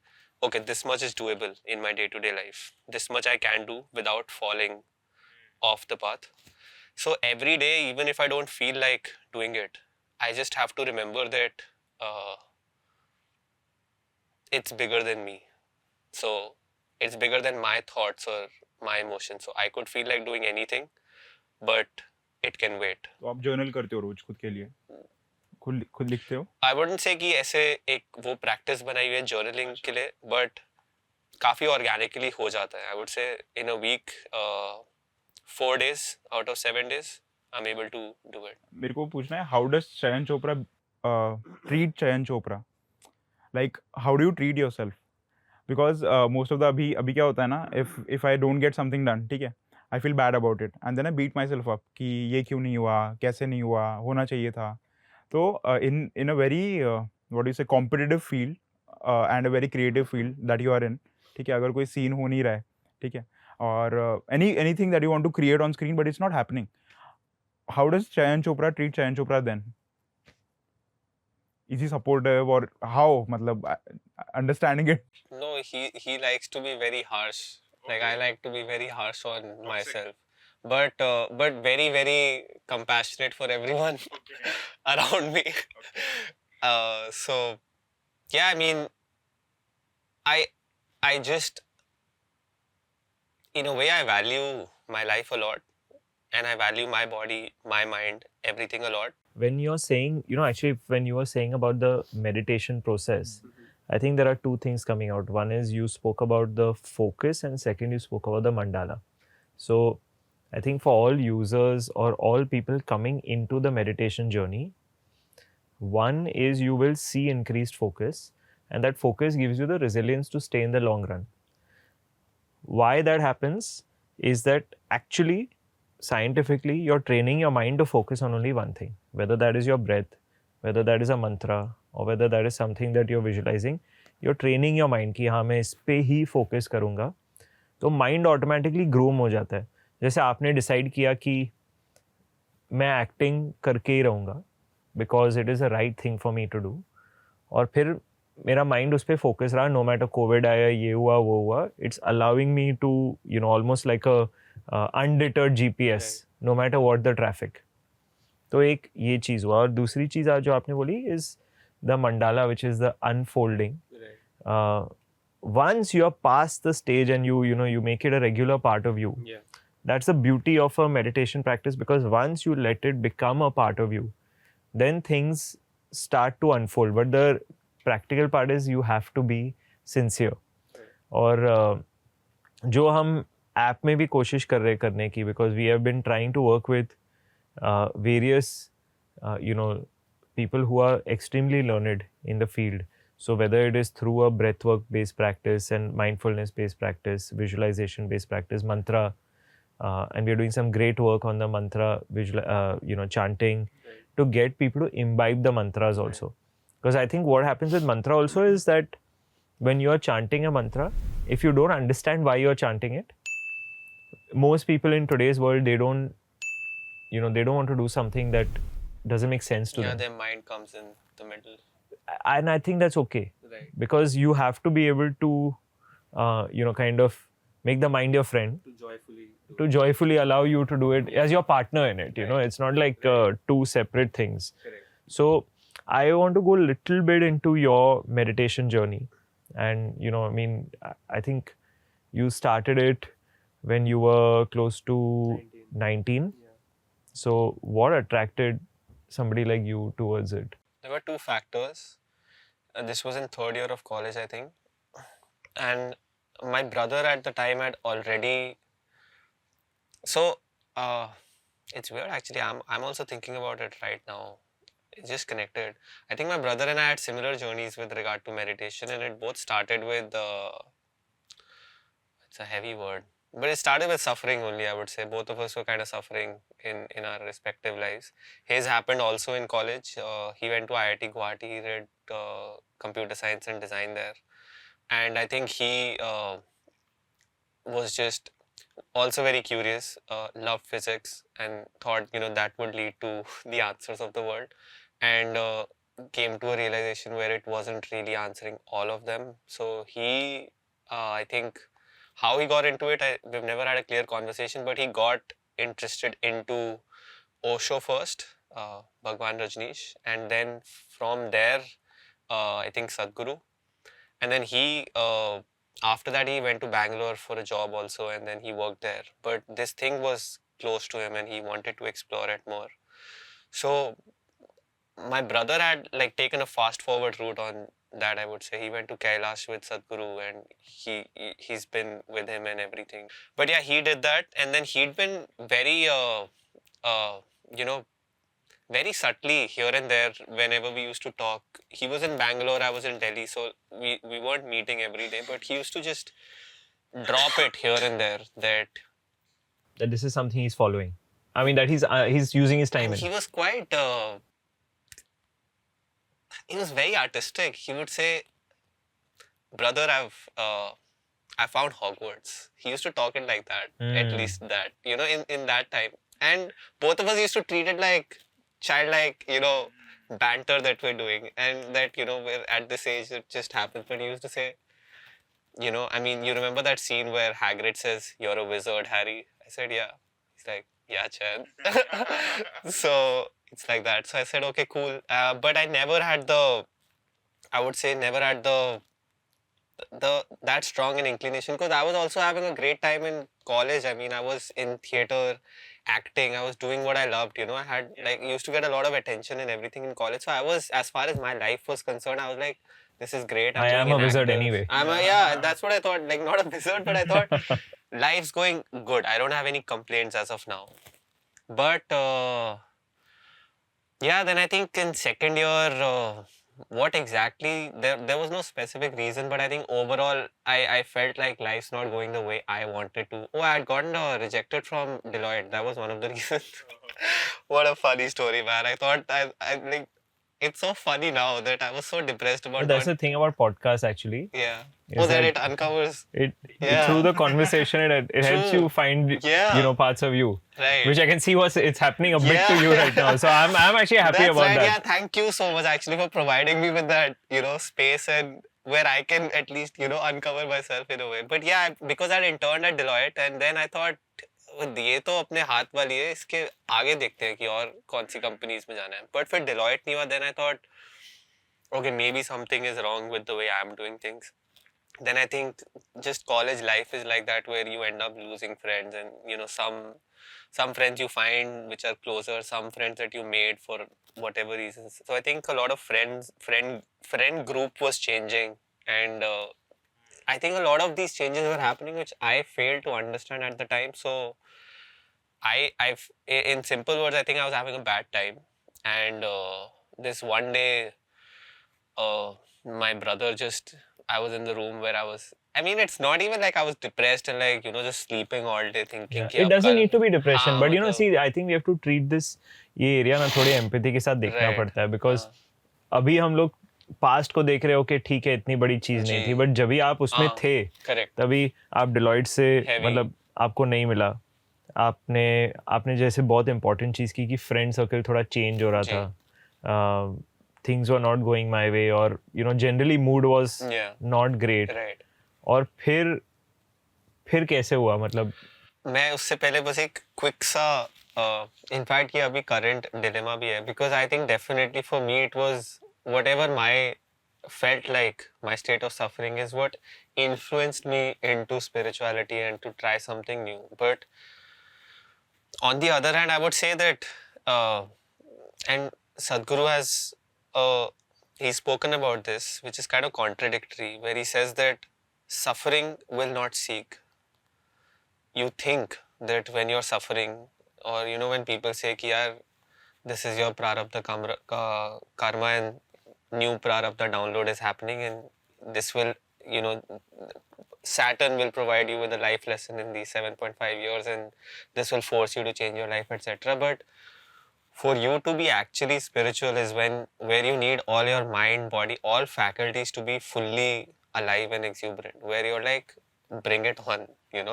okay, this much is doable in my day-to-day life, this much I can do without falling off the path. So every day, even if I don't feel like doing it, I just have to remember that it's bigger than me. So it's bigger than my thoughts or my emotions. So I could feel like doing anything, but it can wait. तो आप journal करते हो रोज खुद के लिए? खुद लिखते हो? I wouldn't say कि ऐसे एक वो practice बनाई हुई है journaling के लिए, but काफी organically हो जाता है. I would say in a week, 4 days out of 7 days, I'm able to do it. मेरे को पूछना है, how does Chayan Chopra treat Chayan Chopra? Like, how do you treat yourself? Because most of the अभी क्या होता है ना, if I don't get something done, ठीक है, I feel bad about it and then I beat myself up कि ये क्यों नहीं हुआ, कैसे नहीं हुआ, होना चाहिए था. तो in a very what do you say, competitive field and a very creative field that you are in, ठीक है, अगर कोई scene हो नहीं रहा है, ठीक है, और anything that you want to create on screen but it's not happening, how does Chayan Chopra treat Chayan Chopra then? Is he supportive or how? मतलब understanding it. No, he likes to be very harsh. Like I like to be very harsh on myself, but very very compassionate for everyone around me. So yeah, I mean, I I just, in a way, I value my life a lot, and I value my body, my mind, everything a lot. When you're saying, actually, when you were saying about the meditation process, I think there are two things coming out. One is you spoke about the focus, and second, you spoke about the mandala. So, I think for all users or all people coming into the meditation journey, one is you will see increased focus, and that focus gives you the resilience to stay in the long run. Why that happens is that actually, scientifically, you're training your mind to focus on only one thing, whether that is your breath, whether that is a mantra, or whether that is something that you're visualizing. You're training your mind कि हाँ मैं इस पे ही focus करूँगा, तो mind automatically groom हो जाता है. जैसे आपने decide किया कि मैं acting करके ही रहूँगा because it is the right thing for me to do, और फिर मेरा माइंड उस पर फोकस रहा, नो मैटर कोविड आया, ये हुआ वो हुआ, it's allowing me to almost like a undeterred GPS no matter what the traffic. तो एक ये चीज़ हुआ. और दूसरी चीज़ जो आपने बोली is the mandala which is the unfolding. once you are past the stage and you make it a regular part of you, that's the beauty of a meditation practice, because once you let it become a part of you, then things start to unfold. But the practical part is you have to be sincere. और जो हम app में भी कोशिश कर रहे करने की, because we have been trying to work with various people who are extremely learned in the field. So whether it is through a breathwork based practice and mindfulness based practice, visualization based practice, mantra, and we are doing some great work on the mantra chanting, to get people to imbibe the mantras also. Because I think what happens with mantra also is that when you are chanting a mantra, if you don't understand why you are chanting it, most people in today's world, they don't want to do something that doesn't make sense to them. Yeah, their mind comes in the middle. And I think that's okay. Right. Because you have to be able to, kind of make the mind your friend. To joyfully allow you to do it as your partner in it. It's not like two separate things. Correct. So I want to go a little bit into your meditation journey. And, I think you started it when you were close to 19. Yeah. So what attracted somebody like you towards it? There were two factors. This was in third year of college, I think. And my brother at the time had already... So, it's weird actually. I'm also thinking about it right now. It's just connected. I think my brother and I had similar journeys with regard to meditation, and it both started with... it's a heavy word. But it started with suffering only, I would say. Both of us were kind of suffering in our respective lives. His happened also in college. He went to IIT Guwahati. He read computer science and design there. And I think he was just also very curious, loved physics, and thought, that would lead to the answers of the world. And came to a realization where it wasn't really answering all of them. So he, I think... how he got into it, we've never had a clear conversation, but he got interested into Osho first, Bhagwan Rajneesh, and then from there, I think Sadhguru. And then he, after that, he went to Bangalore for a job also, and then he worked there. But this thing was close to him, and he wanted to explore it more. So my brother had taken a fast forward route on that, I would say. He went to Kailash with Sadhguru, and he's been with him and everything. But yeah, he did that, and then he'd been very very subtly here and there whenever we used to talk. He was in Bangalore, I was in Delhi, so we weren't meeting every day, but he used to just drop it here and there that this is something he's following. I mean, that he's using his time in. He was quite... he was very artistic. He would say, "Brother, I found Hogwarts." He used to talk it like that. At least that, in that time. And both of us used to treat it like childlike, banter that we're doing. And that, we're at this age, it just happens. But he used to say, I mean, you remember that scene where Hagrid says, "You're a wizard, Harry?" I said, "Yeah." He's like, "Yeah, Chayan." So it's like that. So I said, okay, cool. But I never had the I would say never had that strong an inclination, because I was also having a great time in college. I mean, I was in theater, acting. I was doing what I loved. I had like used to get a lot of attention and everything in college. So I was, as far as my life was concerned, I was like, this is great. I I'm am being a an wizard actor. anyway. Yeah, that's what I thought. Like, not a wizard, but I thought life's going good. I don't have any complaints as of now. But yeah, then I think in second year, what exactly, there was no specific reason, but I think overall I felt like life's not going the way I wanted to. Oh, I had gotten rejected from Deloitte. That was one of the reasons. What a funny story, man. I thought I like, it's so funny now that I was so depressed about But that's not. the thing about podcasts actually. Yeah. Is Oh, that that it uncovers. it Yeah. through the conversation it helps True. you find Yeah. parts of you, Right. which I can see it's happening a bit to you Yeah. right now. So I'm actually happy That's about right. that. Yeah, thank you so much actually for providing me with that, space and where I can at least, uncover myself in a way. But yeah, because I'd interned at Deloitte, and then I thought, ये तो अपने हाथ वाली है, इसके आगे देखते हैं कि और कौन सी कंपनीज में जाना है. But फिर Deloitte नहीं हुआ, then I thought, okay, maybe something is wrong with the way I'm doing things. Then I think just college life is like that, where you end up losing friends, and some friends you find which are closer, some friends that you made for whatever reasons. So I think a lot of friend group was changing, and I think a lot of these changes were happening which I failed to understand at the time. So in simple words, I think I was having a bad time, and this one day, my brother just, I was in the room where I mean, it's not even like I was depressed and like, just sleeping all day thinking Yeah. कि It अब doesn't कल. need to be depression, हाँ, but मतलब, see, I think we have to treat this ये area ना थोड़ी empathy के साथ देखना Right. पड़ता है, because हाँ. अभी हम लोग पास्ट को देख रहे हो कि ठीक है इतनी बड़ी चीज नहीं जी. थी, बट जब भी आप उसमें हाँ, थे correct. तभी आप डिलॉयट से Heavy. मतलब आपको नहीं मिला, आपने जैसे बहुत इंपॉर्टेंट चीज की कि फ्रेंड सर्कल थोड़ा चेंज हो रहा जी. था, things were not going my way, और generally mood was Yeah. Not great. Right. और फिर कैसे हुआ, मतलब मैं उससे पहले बस एक क्विक सा, इनफैक्ट ये अभी करंट डिलेमा भी है, because I think definitely for me it was whatever my felt like my state of suffering is what influenced me into spirituality and to try something new. But on the other hand, I would say that, and Sadhguru has, he's spoken about this, which is kind of contradictory, where he says that suffering will not seek. You think that when you're suffering, or when people say कि यार, this is your prarabdha karma, and new prarabdha download is happening, and this will, Saturn will provide you with a life lesson in these 7.5 years, and this will force you to change your life, etc. But for you to be actually spiritual is where you need all your mind, body, all faculties to be fully alive and exuberant, where you're like, bring it on,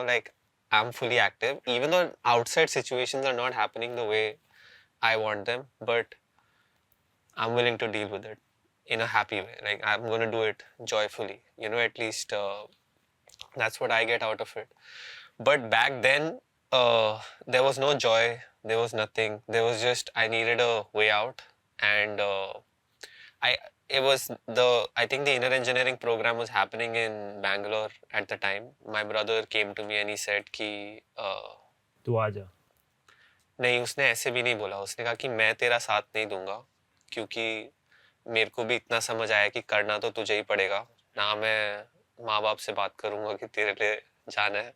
like, I'm fully active, even though outside situations are not happening the way I want them, but I'm willing to deal with it in a happy way. Like, I'm going to do it joyfully, at least that's what I get out of it. But back then, there was no joy, there was nothing. There was just, I needed a way out, and I think the inner engineering program was happening in Bangalore at the time. My brother came to me and he said कि तू आ जा. नहीं, उसने ऐसे भी नहीं बोला. उसने कहा कि मैं तेरा साथ नहीं दूंगा, क्योंकि मेरे को भी इतना समझ आया कि करना तो तुझे ही पड़ेगा. ना मैं माँ बाप से बात करूंगा कि तेरे लिए जाना है.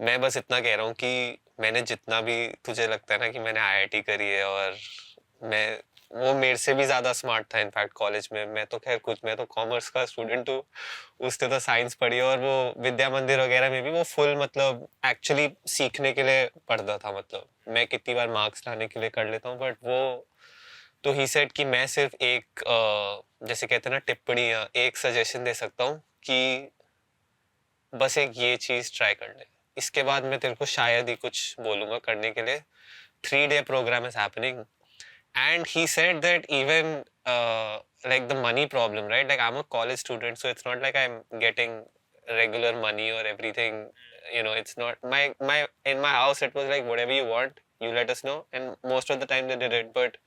मैं बस इतना कह रहा हूँ कि मैंने जितना भी, तुझे लगता है ना कि मैंने आईआईटी करी है, और वो मेरे से भी ज़्यादा स्मार्ट था इनफैक्ट कॉलेज में. मैं तो खैर मैं तो कॉमर्स का स्टूडेंट हूँ, उसने तो साइंस पढ़ी, और वो विद्या मंदिर वगैरह में भी वो फुल, मतलब एक्चुअली सीखने के लिए पढ़ता था. मतलब मैं कितनी बार मार्क्स लाने के लिए कर लेता हूँ, बट वो तो ही सेड कि मैं सिर्फ एक, जैसे कहते हैं ना, टिप्पणी या एक सजेशन दे सकता हूँ कि बस एक ये चीज़ ट्राई कर ले, इसके बाद मैं तेरे को शायद ही कुछ बोलूँगा करने के लिए. 3-day program is happening, and he said that even like the money problem, right? Like, I'm a college student, so it's not like I'm getting regular money or everything. It's not in my house. It was like, whatever you want, you let us know, and most of the time they did it. But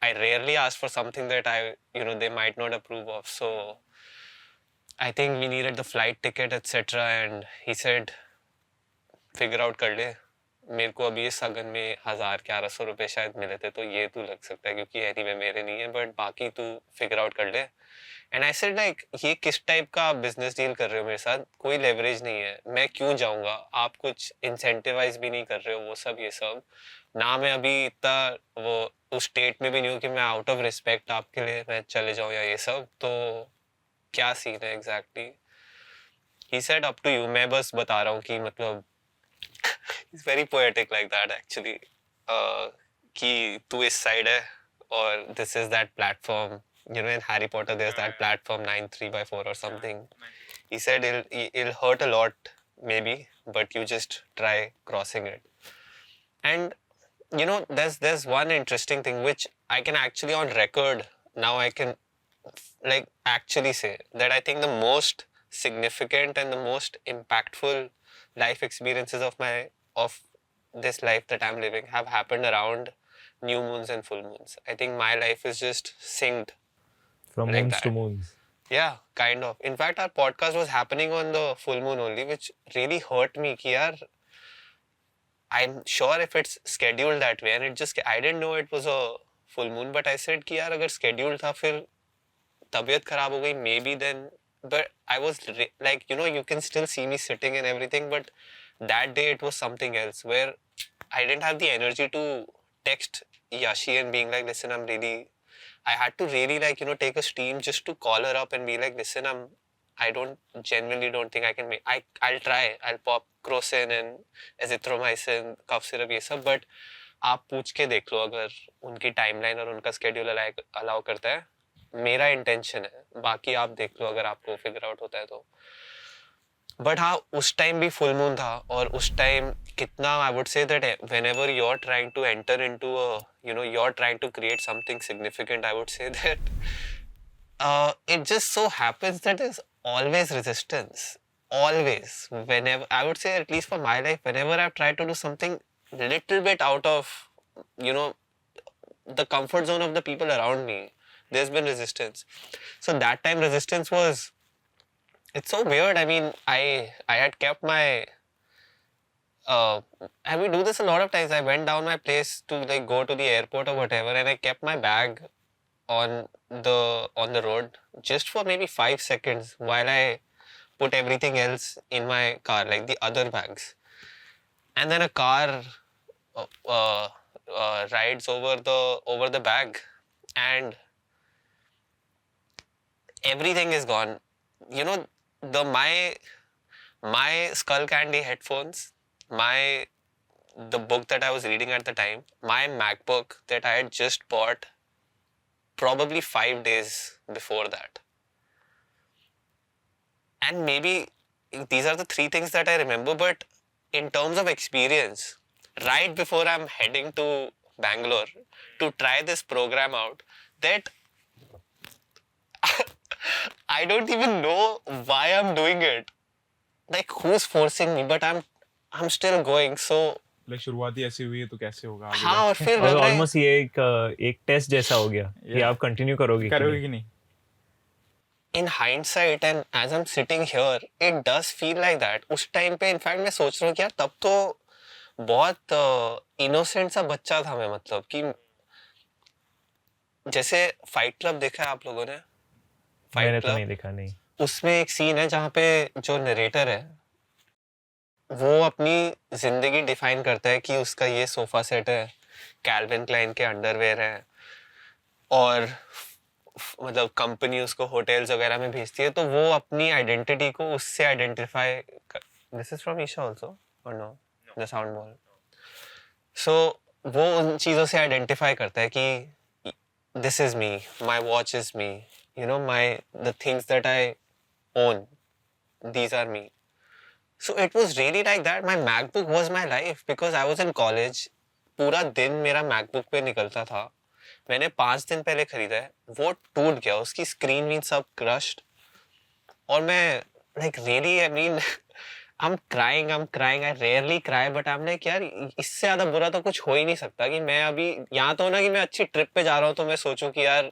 I rarely ask for something that they might not approve of. So I think we needed the flight ticket, etc. And he said, figure out कर ले. मेरे को अभी इस सगन में 1,000-1,100 रुपए शायद मिले थे, तो ये तू लग सकता है, क्योंकि anyway मेरे नहीं है, बट बाकी तू figure out कर ले. And I said like, ये किस टाइप का बिजनेस डील कर रहे हो मेरे साथ, कोई लेवरेज नहीं है, मैं क्यों जाऊंगा, आप कुछ इंसेंटिवाइज भी नहीं कर रहे हो, वो सब ये सब ना. मैं अभी इतना वो उस स्टेट में भी नहीं हूँ कि मैं आउट ऑफ रिस्पेक्ट आपके लिए मैं चले जाऊँ या ये सब. तो क्या सीन है exactly. He said up to you. मैं बस बता रहा हूँ कि मतलब it's very poetic like that actually, कि तू इस साइड है और this is that platform. In Harry Potter there's that platform 93/4 or something. He said it'll hurt a lot maybe, but you just try crossing it. And there's one interesting thing which I can actually on record now I can like actually say that I think the most significant and the most impactful life experiences of this life that I'm living have happened around new moons and full moons. I think my life is just synced from like moons that. to moons. Yeah, kind of. In fact, our podcast was happening on the full moon only, which really hurt me. Ki yaar, I'm sure if it's scheduled that way, and it just, I didn't know it was a full moon, but I said कि यार अगर scheduled था फिर तबीयत खराब हो गई maybe then, but I was like, you can still see me sitting and everything, but that day it was something else where I didn't have the energy to text Yashi and being like, listen, I had to really like, take a steam just to call her up and be like, listen, I genuinely don't think I can make, I'll try, I'll pop Crocin and azithromycin, cough syrup, ये सब, but आप पूछ के देख लो अगर उनकी timeline और उनका स्केड्यूल अलाउ करता है. मेरा इंटेंशन है, बाकी आप देख लो अगर आपको फिगर आउट होता है तो. बट हाँ, उस टाइम भी फुल मून था, और उस टाइम कितना आई would say that whenever you're trying to enter into you're trying to create something significant, I would say that it just so happens that there's always resistance. Always. Whenever, I would say, at least for my life, whenever I've tried to do something little bit out of, the comfort zone of the people around me, there's been resistance. So that time resistance was, it's so weird. I mean, I had kept my, and we do this a lot of times. I went down my place to like go to the airport or whatever, and I kept my bag on the road just for maybe 5 seconds while I put everything else in my car, like the other bags. And then a car rides over the bag, and everything is gone. My Skull Candy headphones, the book that I was reading at the time, my MacBook that I had just bought probably 5 days before that. And maybe these are the 3 things that I remember, but in terms of experience, right before I'm heading to Bangalore to try this program out, that I don't even know why I'm doing it. Like, who's forcing me? But I'm still going. So like शुरुआती ऐसी हुई है तो कैसे होगा आगे हाँ, और फिर और ऑलमोस्ट ये एक टेस्ट जैसा हो गया कि आप कंटिन्यू करोगे कि नहीं. In hindsight, and as I'm sitting here, it does feel like that. उस टाइम पे इनफैक्ट मैं सोच रहा हूँ कि यार तब तो बहुत इनोसेंट सा बच्चा था मैं, मतलब कि जैसे फाइट क्लब देखा है आप लोगों ने? मैंने तो नहीं देखा. नहीं. उसमें एक सीन है जहाँ पे जो नरेटर है वो अपनी जिंदगी डिफाइन करता है कि उसका ये सोफा सेट है, कैल्विन क्लाइन के अंडरवेयर है, और मतलब कंपनी उसको होटल्स वगैरह में भेजती है, तो वो अपनी आइडेंटिटी को उससे identify. This is from Isha also और नो द साउंड बॉल. सो वो उन चीज़ों से आइडेंटिफाई करता है कि this is me, my watch is me, the things that I own, these are me. So it was really like that. My MacBook was my life because I was in college. पूरा दिन मेरा MacBook पे निकलता था. मैंने 5 दिन पहले खरीदा है, वो टूट गया, उसकी स्क्रीन भी सब क्रश्ड. और मैं like really, I mean, I'm crying. I rarely cry, but I'm like यार इससे ज़्यादा बुरा तो कुछ हो ही नहीं सकता कि मैं अभी यहाँ तो ना कि मैं अच्छी ट्रिप पे जा रहा हूँ तो मैं सोचूं कि यार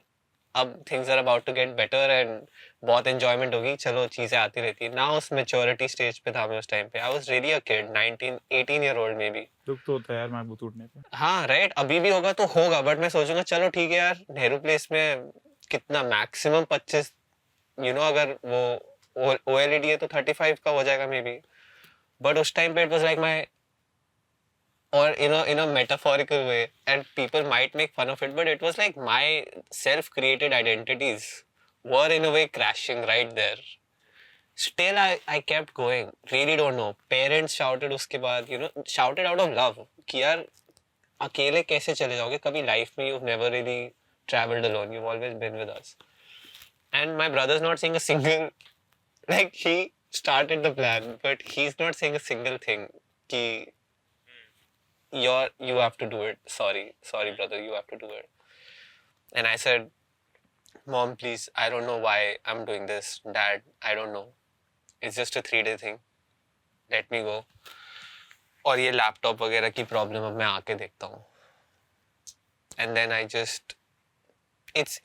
अब things are about to get better and बहुत enjoyment होगी, चलो चीज़ें आती रहती है ना। उस maturity stage पे था मैं उस टाइम पे। I was really a kid, 19, 18-year-old maybe. दुख तो होता है यार मैकबुक टूटने पे। हाँ राइट, अभी भी होगा तो होगा, बट मैं सोचूंगा चलो ठीक है यार, नेहरू प्लेस में कितना मैक्सिमम 25, अगर वो ओएलईडी है तो 35 का हो जाएगा मे बी। बट उस टाइम पे it was like my, or in a metaphorical way, and people might make fun of it, but it was like my self created identities were in a way crashing right there. Still I kept going, really don't know, parents shouted उसके बाद, shouted out of love कि यार अकेले कैसे चले जाओगे कभी life में, you've never really traveled alone, you've always been with us. And my brother's not saying a single, like he started the plan but he's not saying a single thing कि you have to do it. Sorry brother, you have to do it. And I said, Mom, please, I don't know why I'm doing this. Dad, I don't know. It's just a 3-day thing. Let me go. और ये laptop वगैरह की problem अब मैं आके देखता हूँ. And then I just, it's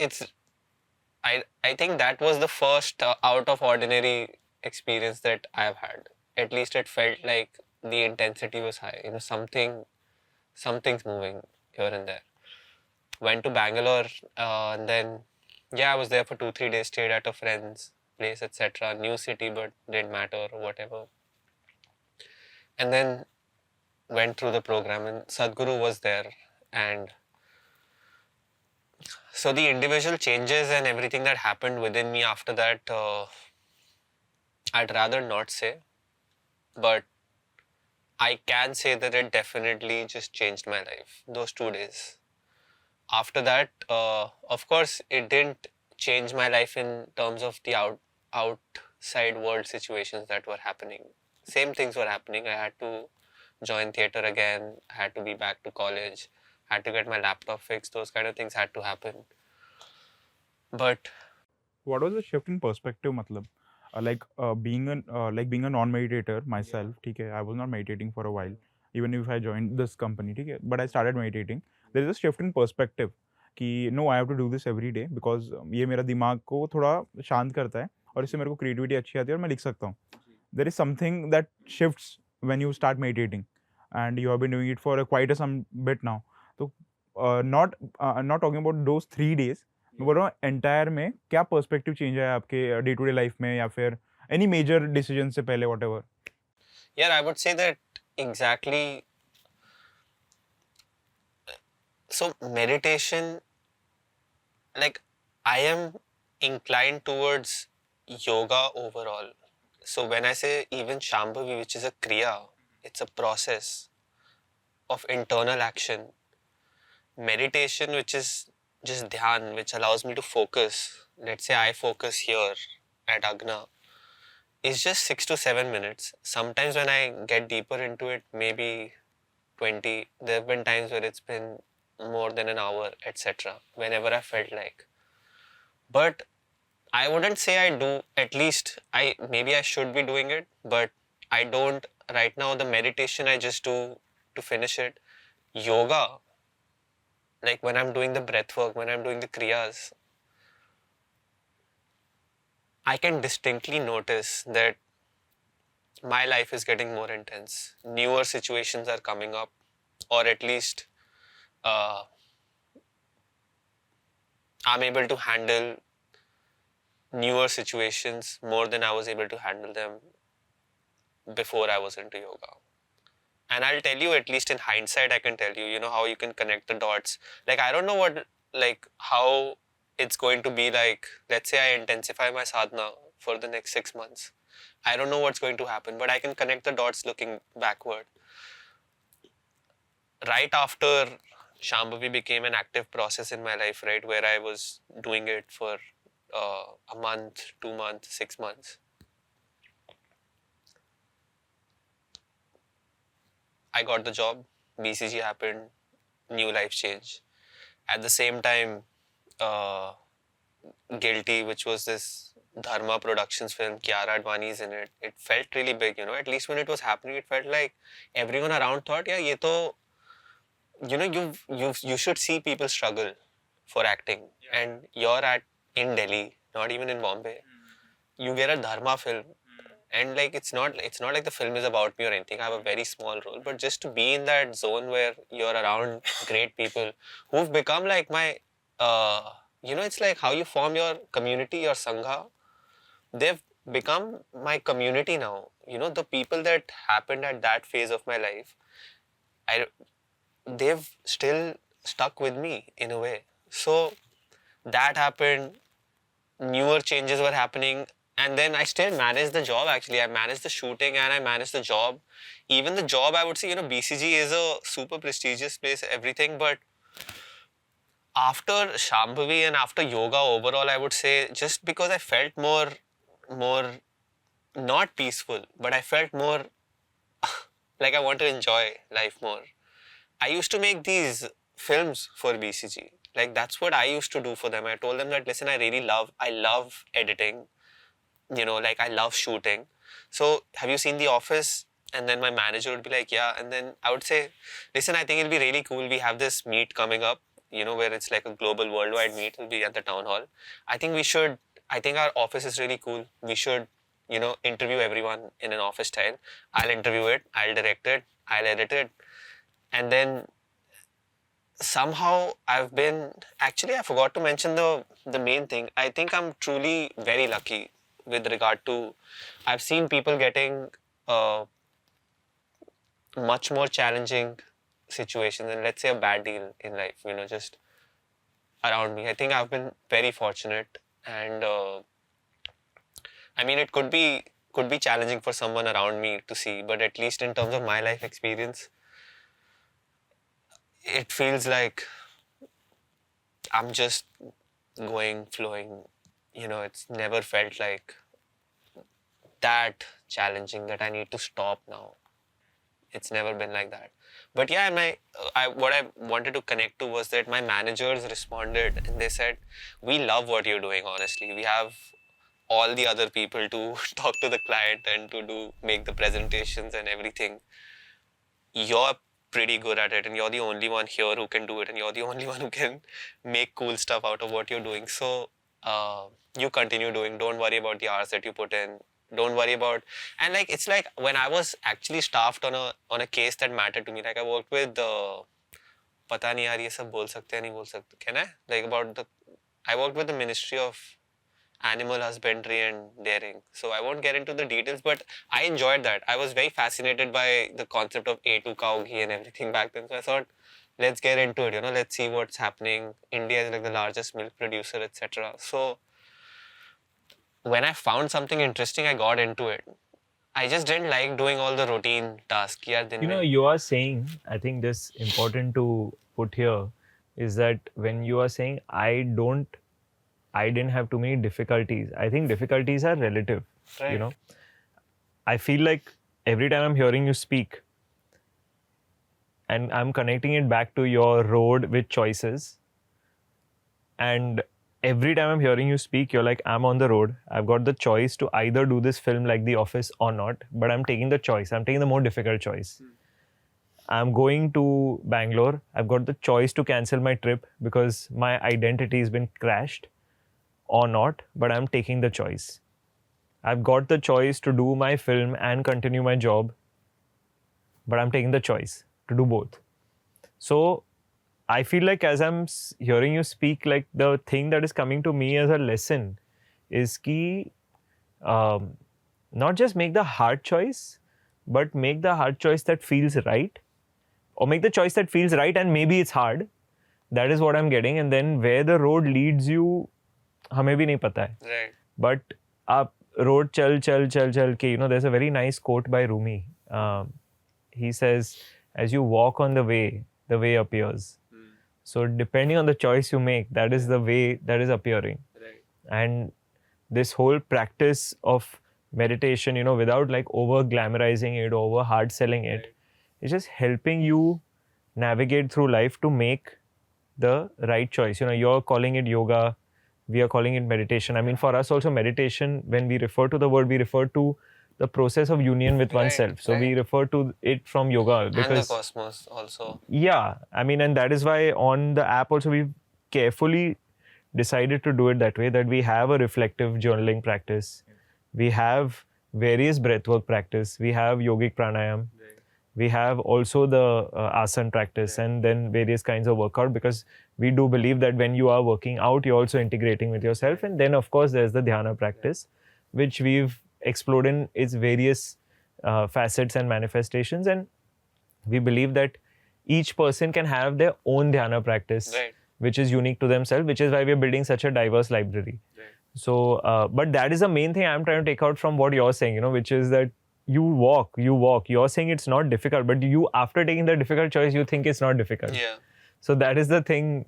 I think that was the first out of ordinary experience that I've had. At least it felt like the intensity was high. Something's moving here and there. Went to Bangalore, and then I was there for 2-3 days. Stayed at a friend's place, etc. New city, but didn't matter or whatever. And then went through the program, and Sadhguru was there, and so the individual changes and everything that happened within me after that, I'd rather not say, but I can say that it definitely just changed my life, those 2 days. After that, of course, it didn't change my life in terms of the outside world situations that were happening. Same things were happening. I had to join theater again, I had to be back to college, had to get my laptop fixed, those kind of things had to happen. But what was the shift in perspective मतलब being a non-meditator myself, ठीक है, I was not meditating for a while, even if I joined this company, ठीक है, but I started meditating. There is a shift in perspective कि no, I have to do this every day because ये मेरा दिमाग को थोड़ा शांत करता है और इससे मेरे को क्रिएटिविटी अच्छी आती है और मैं लिख सकता हूँ. There is something that shifts when you start meditating, and you have been doing it for quite some bit now. So not talking about those 3 days, मैं बोल रहा हूँ एंटायर में क्या पर्सपेक्टिव चेंज है आपके डे टू डे लाइफ में या फिर एनी मेजर डिसीजन से पहले whatever. yeah, I would say that exactly. So meditation, like I am inclined towards yoga overall. So when I say even Shambhavi, which is a kriya, it's a process of internal action. Meditation, which is just dhyan, which allows me to focus. Let's say I focus here at Agna. It's just 6 to 7 minutes. Sometimes when I get deeper into it, maybe 20. There have been times where it's been more than an hour, etc. Whenever I felt like. But I wouldn't say I do. At least maybe I should be doing it, but I don't right now. The meditation I just do to finish it. Yoga, like when I'm doing the breath work, when I'm doing the kriyas, I can distinctly notice that my life is getting more intense. Newer situations are coming up, or at least I'm able to handle newer situations more than I was able to handle them before I was into yoga. And I'll tell you, at least in hindsight, I can tell you, how you can connect the dots. Like, I don't know how it's going to be like. Let's say I intensify my sadhana for the next 6 months. I don't know what's going to happen, but I can connect the dots looking backward. Right after Shambhavi became an active process in my life, right, where I was doing it for a month, 2 months, 6 months. I got the job, BCG happened, new life change. At the same time, Guilty, which was this Dharma Productions film. Kiara Advani's in it. It felt really big, you know. At least when it was happening, it felt like everyone around thought, yeah, ye to, you know, you should see people struggle for acting, and you're at in Delhi, not even in Bombay. You get a Dharma film, and like it's not like the film is about me or anything. I have a very small role, but just to be in that zone where you're around great people who've become like my, you know, it's like how you form your community, your sangha. They've become my community now. You know, the people that happened at that phase of my life, I they've still stuck with me in a way. So that happened, newer changes were happening, and then I still managed the job. Actually, I managed the shooting and I managed the job. Even the job, I would say, you know, BCG is a super prestigious place, everything, but after Shambhavi and after yoga overall, I would say, just because I felt more not peaceful, but I felt more like I want to enjoy life more. I used to make these films for BCG. Like that's what I used to do for them. I told them that, listen, I love editing. You know, like I love shooting. So have you seen The Office? And then my manager would be like, yeah. And then I would say, listen, I think it'll be really cool. We have this meet coming up, you know, where it's like a global worldwide meet. It'll be at the town hall. I think our office is really cool. We should, you know, interview everyone in an office style. I'll interview it. I'll direct it. I'll edit it. And then somehow I forgot to mention the main thing. I think I'm truly very lucky with regard to, I've seen people getting much more challenging situations and let's say a bad deal in life, you know, just around me. I think I've been very fortunate, and I mean, it could be challenging for someone around me to see, but at least in terms of my life experience, it feels like I'm just going, flowing. You know, it's never felt like that challenging that I need to stop now. It's never been like that. But yeah, what I wanted to connect to was that my managers responded and they said, we love what you're doing, honestly. We have all the other people to talk to the client and to make the presentations and everything. You're pretty good at it, and you're the only one here who can do it, and you're the only one who can make cool stuff out of what you're doing. So you continue doing. Don't worry about the hours that you put in. Don't worry about, and like it's like when I was actually staffed on a case that mattered to me. Like I worked with पता नहीं यार ये सब बोल सकते हैं नहीं बोल सकते, can I, like about I worked with the Ministry of Animal Husbandry and Dairying. So I won't get into the details, but I enjoyed that. I was very fascinated by the concept of A2 cow ghee and everything back then. So I thought, let's get into it, you know, let's see what's happening. India is like the largest milk producer, etc. So when I found something interesting, I got into it. I just didn't like doing all the routine tasks. You know, you are saying, I think this important to put here is that when you are saying I didn't have too many difficulties. I think difficulties are relative, Right. you know. I feel like every time I'm hearing you speak and I'm connecting it back to your road with choices, and every time I'm hearing you speak, you're like, I'm on the road. I've got the choice to either do this film like The Office or not, but I'm taking the choice. I'm taking the more difficult choice. I'm going to Bangalore. I've got the choice to cancel my trip because my identity has been crashed or not, but I'm taking the choice. I've got the choice to do my film and continue my job, but I'm taking the choice to do both. So I feel like as I'm hearing you speak, like the thing that is coming to me as a lesson is ki, not just make the hard choice, but make the hard choice that feels right, or make the choice that feels right and maybe it's hard. That is what I'm getting. And then where the road leads you, हमें भी नहीं पता है. Right. But आप road चल के, you know, there's a very nice quote by Rumi. He says, as you walk on the way appears. So depending on the choice you make, that is the way that is appearing. Right. And this whole practice of meditation, you know, without like over glamorizing it, over hard selling it, Right. it's just helping you navigate through life to make the right choice. You know, you're calling it yoga, we are calling it meditation. I mean, for us also meditation, when we refer to the word, we refer to the process of union with oneself. So we refer to it from yoga because... And the cosmos also. Yeah, I mean, and that is why on the app also we've carefully decided to do it that way, that we have a reflective journaling practice. We have various breathwork practice. We have yogic pranayam. We have also the asana practice and then various kinds of workout, because we do believe that when you are working out, you're also integrating with yourself. And then, of course, there's the dhyana practice, which we've explored in its various facets and manifestations. And we believe that each person can have their own dhyana practice, which is unique to themselves, which is why we're building such a diverse library. So, but that is the main thing I'm trying to take out from what you're saying, which is that you walk. You're saying it's not difficult, but you, after taking the difficult choice, you think it's not difficult. Yeah. So that is the thing.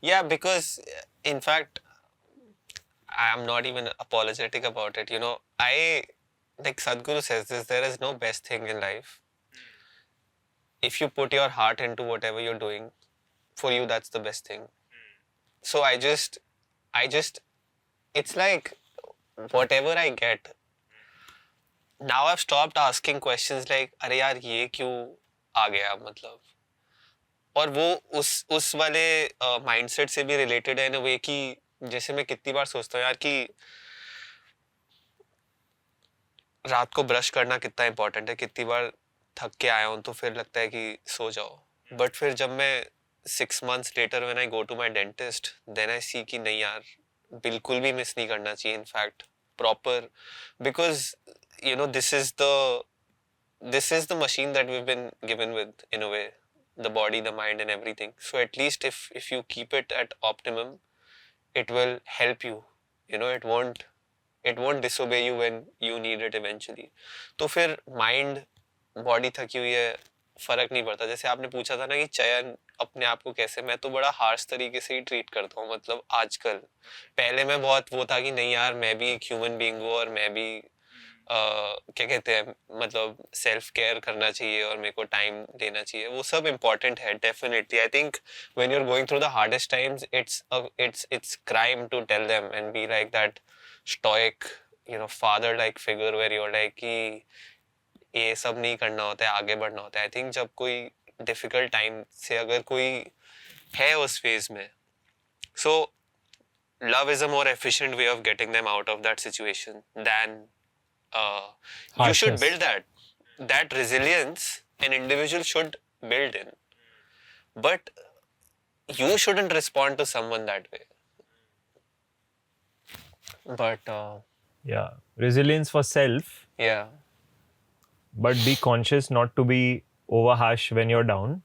Yeah, because in fact, I'm not even apologetic about it. Like Sadhguru says this, there is no best thing in life. If you put your heart into whatever you're doing, for you, that's the best thing. So I just, it's like, whatever I get, now I've stopped asking questions like, अरे यार ये क्यों आ गया मतलब, और वो उस वाले माइंडसेट से भी रिलेटेड है इन अ वे कि जैसे मैं कितनी बार सोचता हूँ यार कि रात को ब्रश करना कितना इम्पोर्टेंट है, कितनी बार थक के आया हूँ तो फिर लगता है कि सो जाओ, बट फिर जब मैं 6 months later when I go to my dentist, then I see कि नहीं यार बिल्कुल भी मिस नहीं करना चाहिए, in fact proper, because this is the machine that we've been given with, in a way, the body, the mind and everything. So at least if you keep it at optimum, it will help you, it won't disobey you when you need it eventually. तो फिर mind body थकी हुई है, फर्क नहीं पड़ता. जैसे आपने पूछा था ना कि चयन अपने आप को कैसे, मैं तो बड़ा हार्श तरीके से ही ट्रीट करता हूँ. मतलब आजकल, पहले मैं बहुत वो था कि नहीं यार मैं भी एक ह्यूमन बीइंग हूँ और मैं भी क्या कहते हैं, मतलब सेल्फ केयर करना चाहिए और मेरे को टाइम देना चाहिए. वो सब इम्पोर्टेंट है definitely. I think when you are going through the hardest times, it's crime to tell them and be like that stoic, father like figure where you're like कि ये सब नहीं करना होता है, आगे बढ़ना होता है. आई थिंक जब कोई डिफिकल्ट टाइम से अगर कोई है उस फेज में, सो love is a more efficient way of getting them out of that situation than you should build that resilience an individual should build in, but you shouldn't respond to someone that way. But Yeah, resilience for self, yeah, but be conscious not to be over harsh when you're down.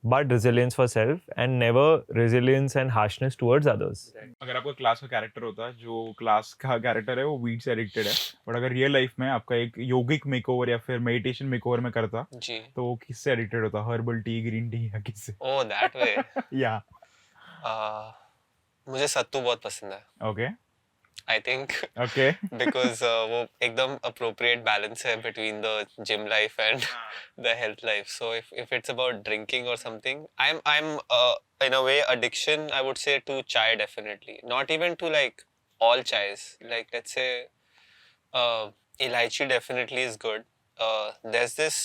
But resilience for self, and never resilience and harshness towards others. अगर आपका class का character होता है, जो class का character है वो weed से एडिक्टेड है, बट अगर रियल लाइफ में आपका एक योगिक मेकओवर या फिर मेडिटेशन मेकओवर में करता जी, तो वो किससे एडिक्टेड होता, हर्बल टी, ग्रीन टी या किससे? oh that way. या मुझे सत्तू बहुत पसंद है. Okay I think okay because वो एकदम appropriate balance है between the gym life and the health life. So if it's about drinking or something, I'm in a way addiction, I would say, to chai definitely. Not even to like all chais. Like let's say elaichi definitely is good. There's this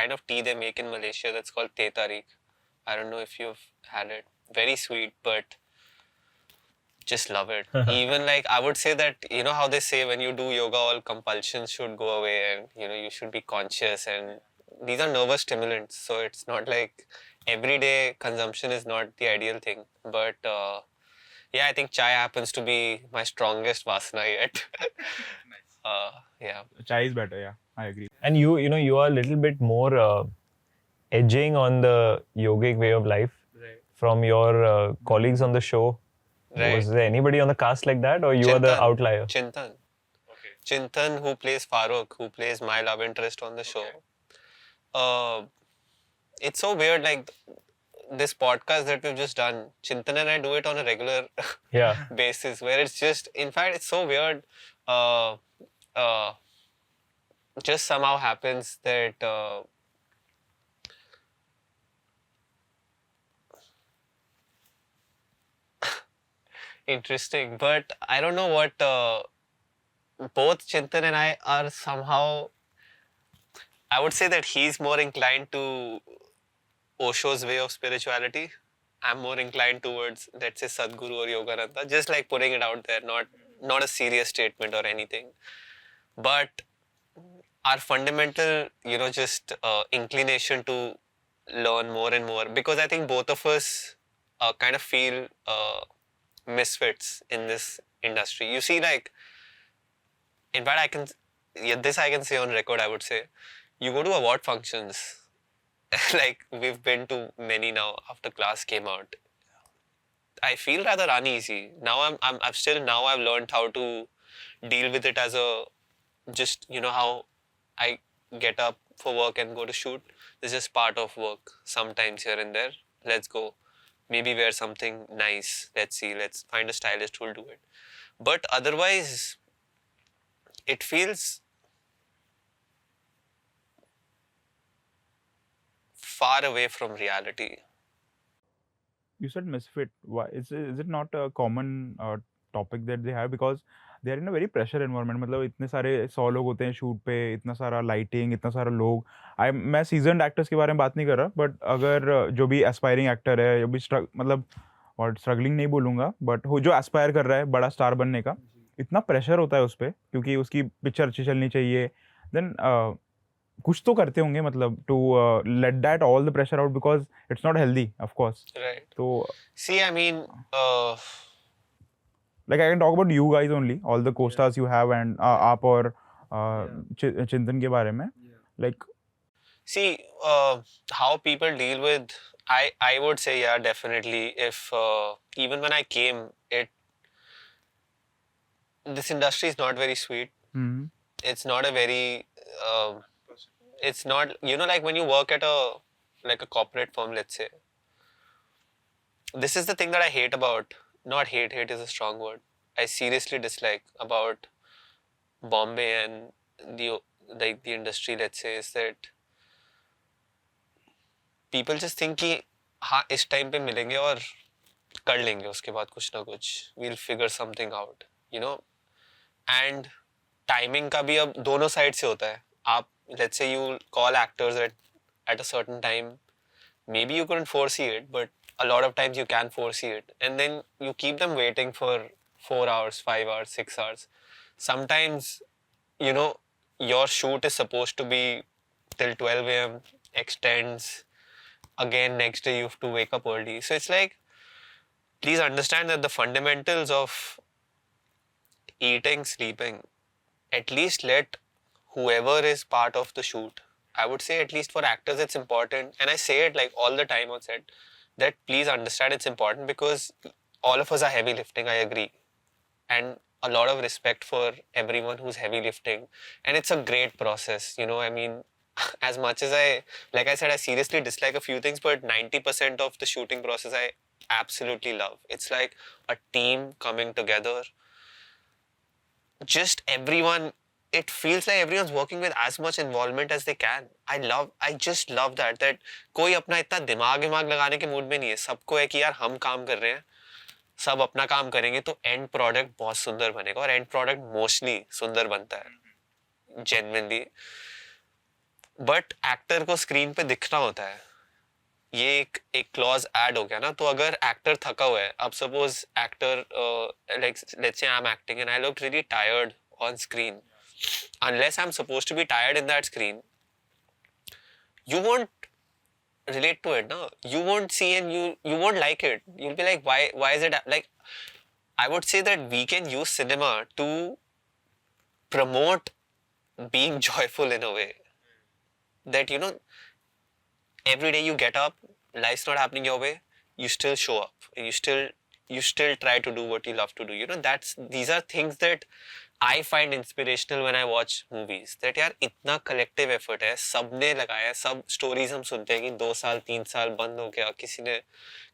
kind of tea they make in Malaysia that's called teh tarik. I don't know if you've had it. Very sweet, but just love it. Even like I would say that, how they say when you do yoga, all compulsions should go away and you should be conscious, and these are nervous stimulants, so it's not like everyday consumption is not the ideal thing, but yeah, I think chai happens to be my strongest vasana yet. Yeah, chai is better. Yeah, I agree. And you are a little bit more edging on the yogic way of life from your colleagues on the show. Right. Was there anybody on the cast like that, or you are the outlier? Chintan. Okay. Chintan, who plays Farooq, who plays my love interest on the show. It's so weird, like this podcast that we've just done, Chintan and I do it on a regular basis, where it's just, in fact, it's so weird. Just somehow happens that interesting, but I don't know what both Chintan and I are somehow. I would say that he's more inclined to Osho's way of spirituality. I'm more inclined towards, let's say, Sadhguru or Yogananda. Just like putting it out there, not a serious statement or anything, but our fundamental, just inclination to learn more and more. Because I think both of us kind of feel misfits in this industry. You see, like, in fact, this I can say on record. I would say, you go to award functions. Like we've been to many now after class came out. I feel rather uneasy. Now I've still now I've learned how to deal with it as a just how I get up for work and go to shoot. This is part of work. Sometimes here and there. Let's go. Maybe wear something nice. Let's see. Let's find a stylist who'll do it. But otherwise, it feels far away from reality. You said misfit. Why is it not a common topic that they have? Because they are in a very pressure environment. मतलब इतने सारे 100 लोग होते हैं shoot पे, इतना सारा lighting, इतना सारा लोग. मैं सीजन्ड एक्टर्स के बारे में बात नहीं कर रहा, बट अगर जो भी एस्पायरिंग एक्टर है, जो भी मतलब और स्ट्रगलिंग नहीं बोलूँगा, बट जो एस्पायर कर रहा है बड़ा स्टार बनने का, इतना प्रेशर होता है उस पर, क्योंकि उसकी पिक्चर अच्छी चलनी चाहिए. देन कुछ तो करते होंगे, मतलब to let that all the pressure out, because it's not healthy of course. Right. तो See, I mean, like I can talk about you guys only, all the co-stars you have, and आप और चिंतन के बारे में, like see, how people deal with. I would say, yeah, definitely. If even when I came, this industry is not very sweet. It's not a very it's not, like when you work at a corporate firm, let's say. This is the thing that I hate about, not hate is a strong word. I seriously dislike about Bombay and the industry, let's say, is that people just think कि हाँ इस time पे मिलेंगे और कर लेंगे उसके बाद कुछ ना कुछ, we'll figure something out, and timing का भी अब दोनों साइड से होता है. आप let's say you call actors at a certain time, maybe you couldn't foresee it, but a lot of times you can foresee it, and then you keep them waiting for 4 hours, 5 hours, 6 hours. Sometimes, your shoot is supposed to be till 12 a.m., extends. Again, next day you have to wake up early. So it's like, please understand that the fundamentals of eating, sleeping, at least let whoever is part of the shoot, I would say at least for actors it's important, and I say it like all the time on set, that please understand it's important, because all of us are heavy lifting, I agree. And a lot of respect for everyone who's heavy lifting. And it's a great process, I mean, as much as like I said, I seriously dislike a few things, but 90% of the shooting process I absolutely love. It's like a team coming together. Just everyone, it feels like everyone's working with as much involvement as they can. I just love that कोई अपना इतना दिमाग लगाने के mood में नहीं है. सबको है कि यार हम काम कर रहे हैं, सब अपना काम करेंगे तो एंड प्रोडक्ट बहुत सुंदर बनेगा. और एंड प्रोडक्ट मोस्टली सुंदर बनता है जेन्युइनली, बट एक्टर को स्क्रीन पे दिखना होता है. ये एक क्लॉज ऐड हो गया ना. तो अगर एक्टर थका हुआ है, अब सपोज एक्टर लाइक लेट्स से I am acting and I look really tired on screen, unless I'm supposed to be tired in that screen, you won't relate to it, no? You won't see and you won't like it. You'll be like, why is it like? I would say that we can use cinema to promote being joyful in a way. That every day you get up, life's not happening your way, you still show up, and you still try to do what you love to do. These are things that I find inspirational when I watch movies. That यार इतना collective effort है, सबने लगाया, सब stories हम सुनते हैं कि 2 साल 3 साल बंद हो गया, किसी ने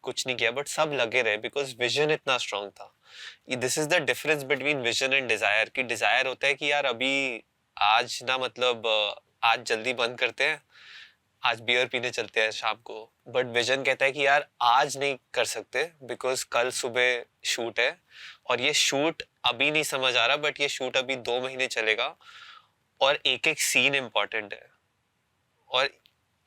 कुछ नहीं किया, but सब लगे रहे because vision इतना strong था. This is the difference between vision and desire. कि desire होता है कि यार अभी आज ना, मतलब आज जल्दी बंद करते हैं, आज बियर पीने चलते हैं शाम को, बट विजन कहता है कि यार आज नहीं कर सकते बिकॉज कल सुबह शूट है और ये शूट अभी नहीं समझ आ रहा, बट ये शूट अभी 2 महीने चलेगा और एक एक सीन इम्पोर्टेंट है और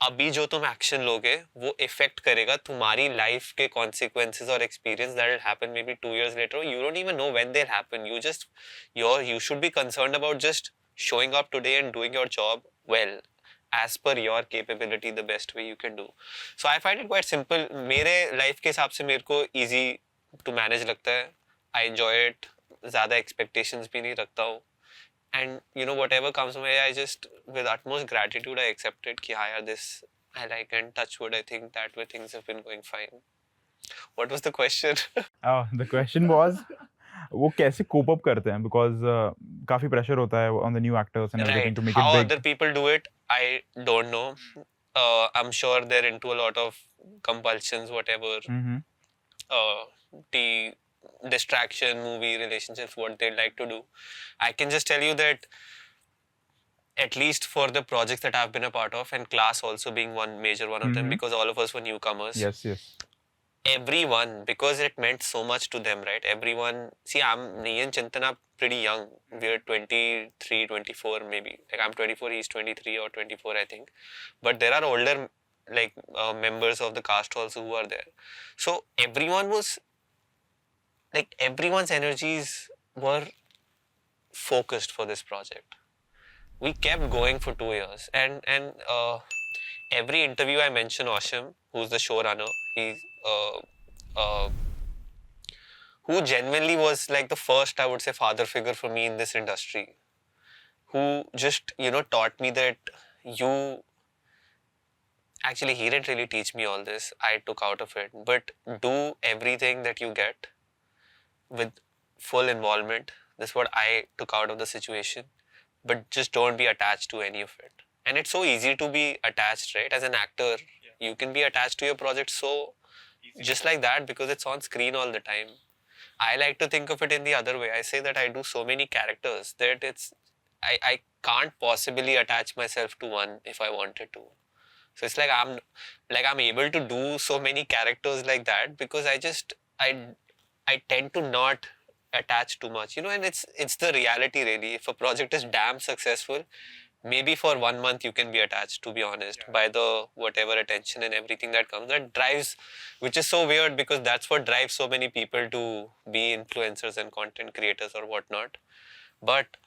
अभी जो तुम एक्शन लोगे वो इफेक्ट करेगा तुम्हारी लाइफ के कॉन्सिक्वेंसेस और experience that will happen may be 2 years later. You don't even know when they'll happen. You should be concerned about just showing up today and doing your job well as per your capability the best way you can do. So I find it quite simple. मेरे life के हिसाब से मेरे को easy to manage लगता है. I enjoy it. ज़्यादा expectations भी नहीं रखता हूँ. And whatever comes my way, I just with utmost gratitude I accept it कि हाँ यार this I like, and touch wood I think that way things have been going fine. What was the question? The question was वो कैसे cope up करते हैं because काफी pressure होता है on the new actors and everything Right. to make How it big. other people do it, I don't know. I'm sure they're into a lot of compulsions, whatever. Mhm. The distraction, movie, relationships, what they'd like to do. I can just tell you that at least for the projects that I've been a part of, and class also being one major one of them, Mhm. because all of us were newcomers. Yes, yes. Everyone, because it meant so much to them, right? Everyone, see, me and Chintan are pretty young. We're 23, 24 maybe. Like I'm 24, he's 23 or 24, I think. But there are older like members of the cast also who are there. So everyone was like, everyone's energies were focused for this project. We kept going for 2 years, and every interview I mention Osham, who's the showrunner, he's who genuinely was like the first, I would say, father figure for me in this industry, who just taught me that you actually, he didn't really teach me all this, I took out of it, but do everything that you get with full involvement. This is what I took out of the situation, but just don't be attached to any of it. And it's so easy to be attached, right? As an actor, you can be attached to your project so just like that because it's on screen all the time. I like to think of it in the other way. I say that I do so many characters that I can't possibly attach myself to one if I wanted to. So it's like I'm able to do so many characters like that because I tend to not attach too much, and it's the reality really. If a project is damn successful, maybe for 1 month you can be attached, to be honest, by the whatever attention and everything that comes. That drives, which is so weird because that's what drives so many people to be influencers and content creators or whatnot. But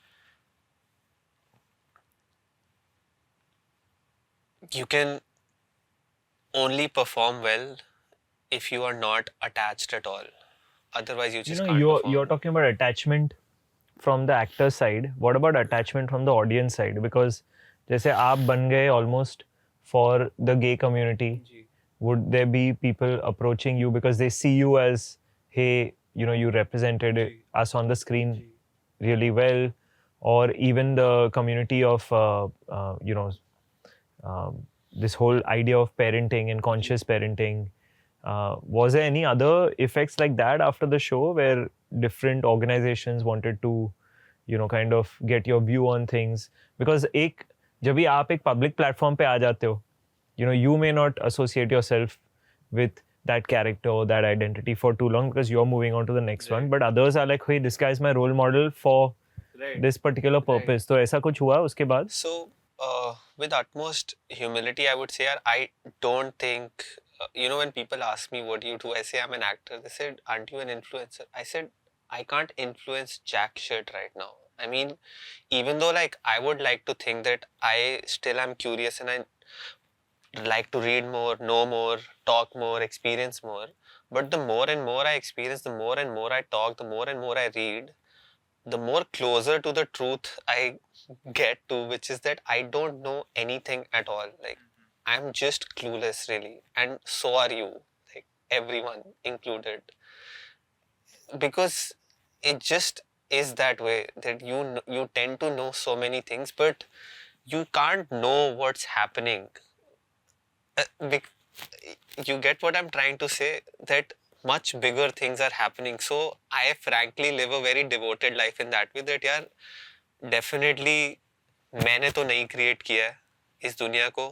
you can only perform well if you are not attached at all. Otherwise, you just can't perform. You're talking about attachment from the actor side. What about attachment from the audience side? Because जैसे आप बन गए almost for the gay community, would there be people approaching you because they see you as, hey, you represented us on the screen really well, or even the community of this whole idea of parenting and conscious parenting. Was there any other effects like that after the show where different organizations wanted to, kind of get your view on things? Because जब भी आप एक public platform पे आ जाते हो, you may not associate yourself with that character or that identity for too long because you're moving on to the next one. But others are like, hey, this guy is my role model for this particular purpose. तो ऐसा कुछ हुआ उसके बाद? So, with utmost humility, I would say, I don't think, when people ask me, what do you do? I say, I'm an actor. They said, aren't you an influencer? I said, I can't influence jack shit right now. I mean, even though like I would like to think that I still am curious and I like to read more, know more, talk more, experience more. But the more and more I experience, the more and more I talk, the more and more I read, the more closer to the truth I get to, which is that I don't know anything at all. Like, I'm just clueless, really. And so are you, like everyone included. Because it just is that way, that you tend to know so many things, but you can't know what's happening. You get what I'm trying to say? That much bigger things are happening. So I frankly live a very devoted life in that way, that यार definitely मैंने तो नहीं create किया है इस दुनिया को,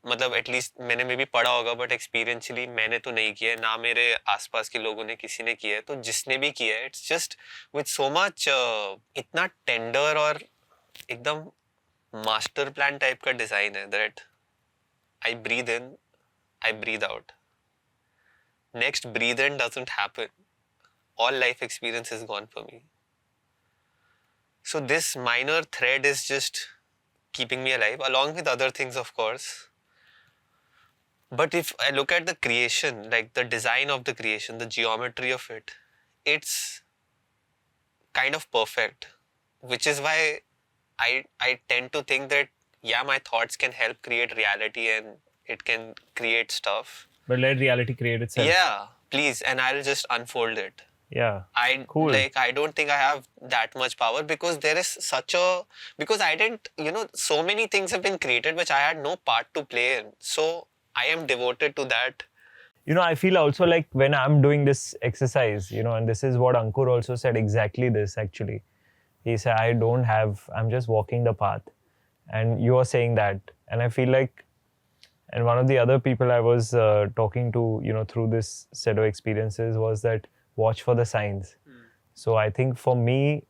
मतलब एटलीस्ट मैंने मे भी पढ़ा होगा बट एक्सपीरियंशियली मैंने तो नहीं किया है, ना मेरे आसपास के लोगों ने किसी ने किया है, तो जिसने भी किया है it's just with so much इतना टेंडर और एकदम मास्टर प्लान टाइप का डिजाइन है that I breathe in, I breathe out, next breathe in doesn't happen, all life experience is gone for me. So this minor thread is just keeping me alive, along with other things, of course. But if I look at the creation, like the design of the creation, the geometry of it, it's kind of perfect, which is why I tend to think that yeah, my thoughts can help create reality and it can create stuff. But let reality create itself. Yeah, please, and I'll just unfold it. Yeah. Cool. I don't think I have that much power because there is because I didn't, so many things have been created which I had no part to play in. So I am devoted to that. I feel also like when I'm doing this exercise, and this is what Ankur also said, exactly this actually. He said, I'm just walking the path. And you are saying that. And I feel like, and one of the other people I was talking to, through this set of experiences was that watch for the signs. So I think for me,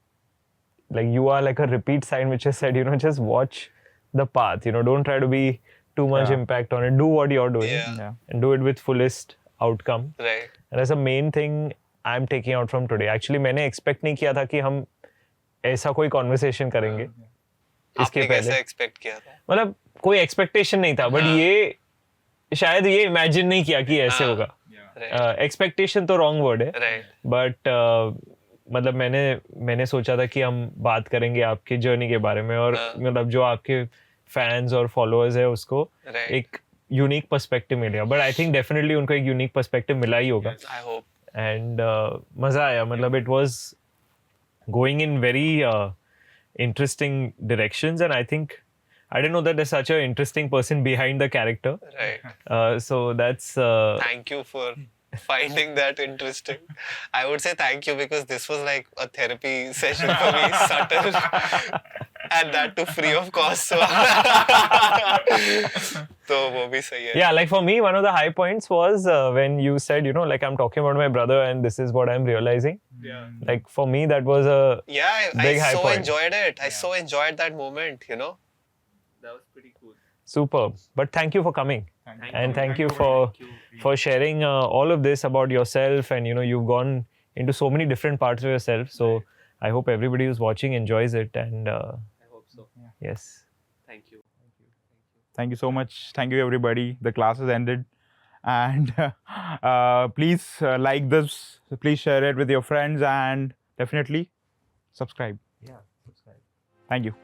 like you are like a repeat sign which has said, just watch the path, don't try to be too much impact on it. Do what you're doing and do it with fullest outcome. Right. And that's the main thing I'm taking out from today. Actually, मैंने expect नहीं किया था कि हम ऐसा कोई conversation करेंगे. इसके आपने कैसे पहले expect किया था? मतलब कोई expectation नहीं था, but ये शायद ये imagine नहीं किया कि ऐसे होगा. एक्सपेक्टेशन तो रॉन्ग वर्ड है, बट मतलब मैंने सोचा था कि हम बात करेंगे आपकी जर्नी के बारे में और मतलब जो आपके फैंस और फॉलोअर्स है उसको एक यूनिक पर्सपेक्टिव मिलेगा. बट आई थिंक डेफिनेटली उनको एक यूनिक पर्सपेक्टिव मिला ही होगा. I hope. एंड मजा आया. मतलब it was going in very interesting directions, and I think I didn't know that there's such an interesting person behind the character. Right. So that's thank you for finding that interesting. I would say thank you because this was like a therapy session for me, subtle, and that too free of cost. So तो वो भी सही है. Yeah, like for me, one of the high points was when you said, like I'm talking about my brother and this is what I'm realizing. Yeah. Like for me, that was a big high point. Enjoyed it. I so enjoyed that moment, That was pretty cool. Superb. But thank you for coming. Thank you for sharing all of this about yourself, and you've gone into so many different parts of yourself. So I hope everybody who's watching enjoys it, and I hope so. Yes. Thank you. Thank you so much. Thank you, everybody. The class has ended. And please like this. Please share it with your friends and definitely subscribe. Yeah, subscribe. Thank you.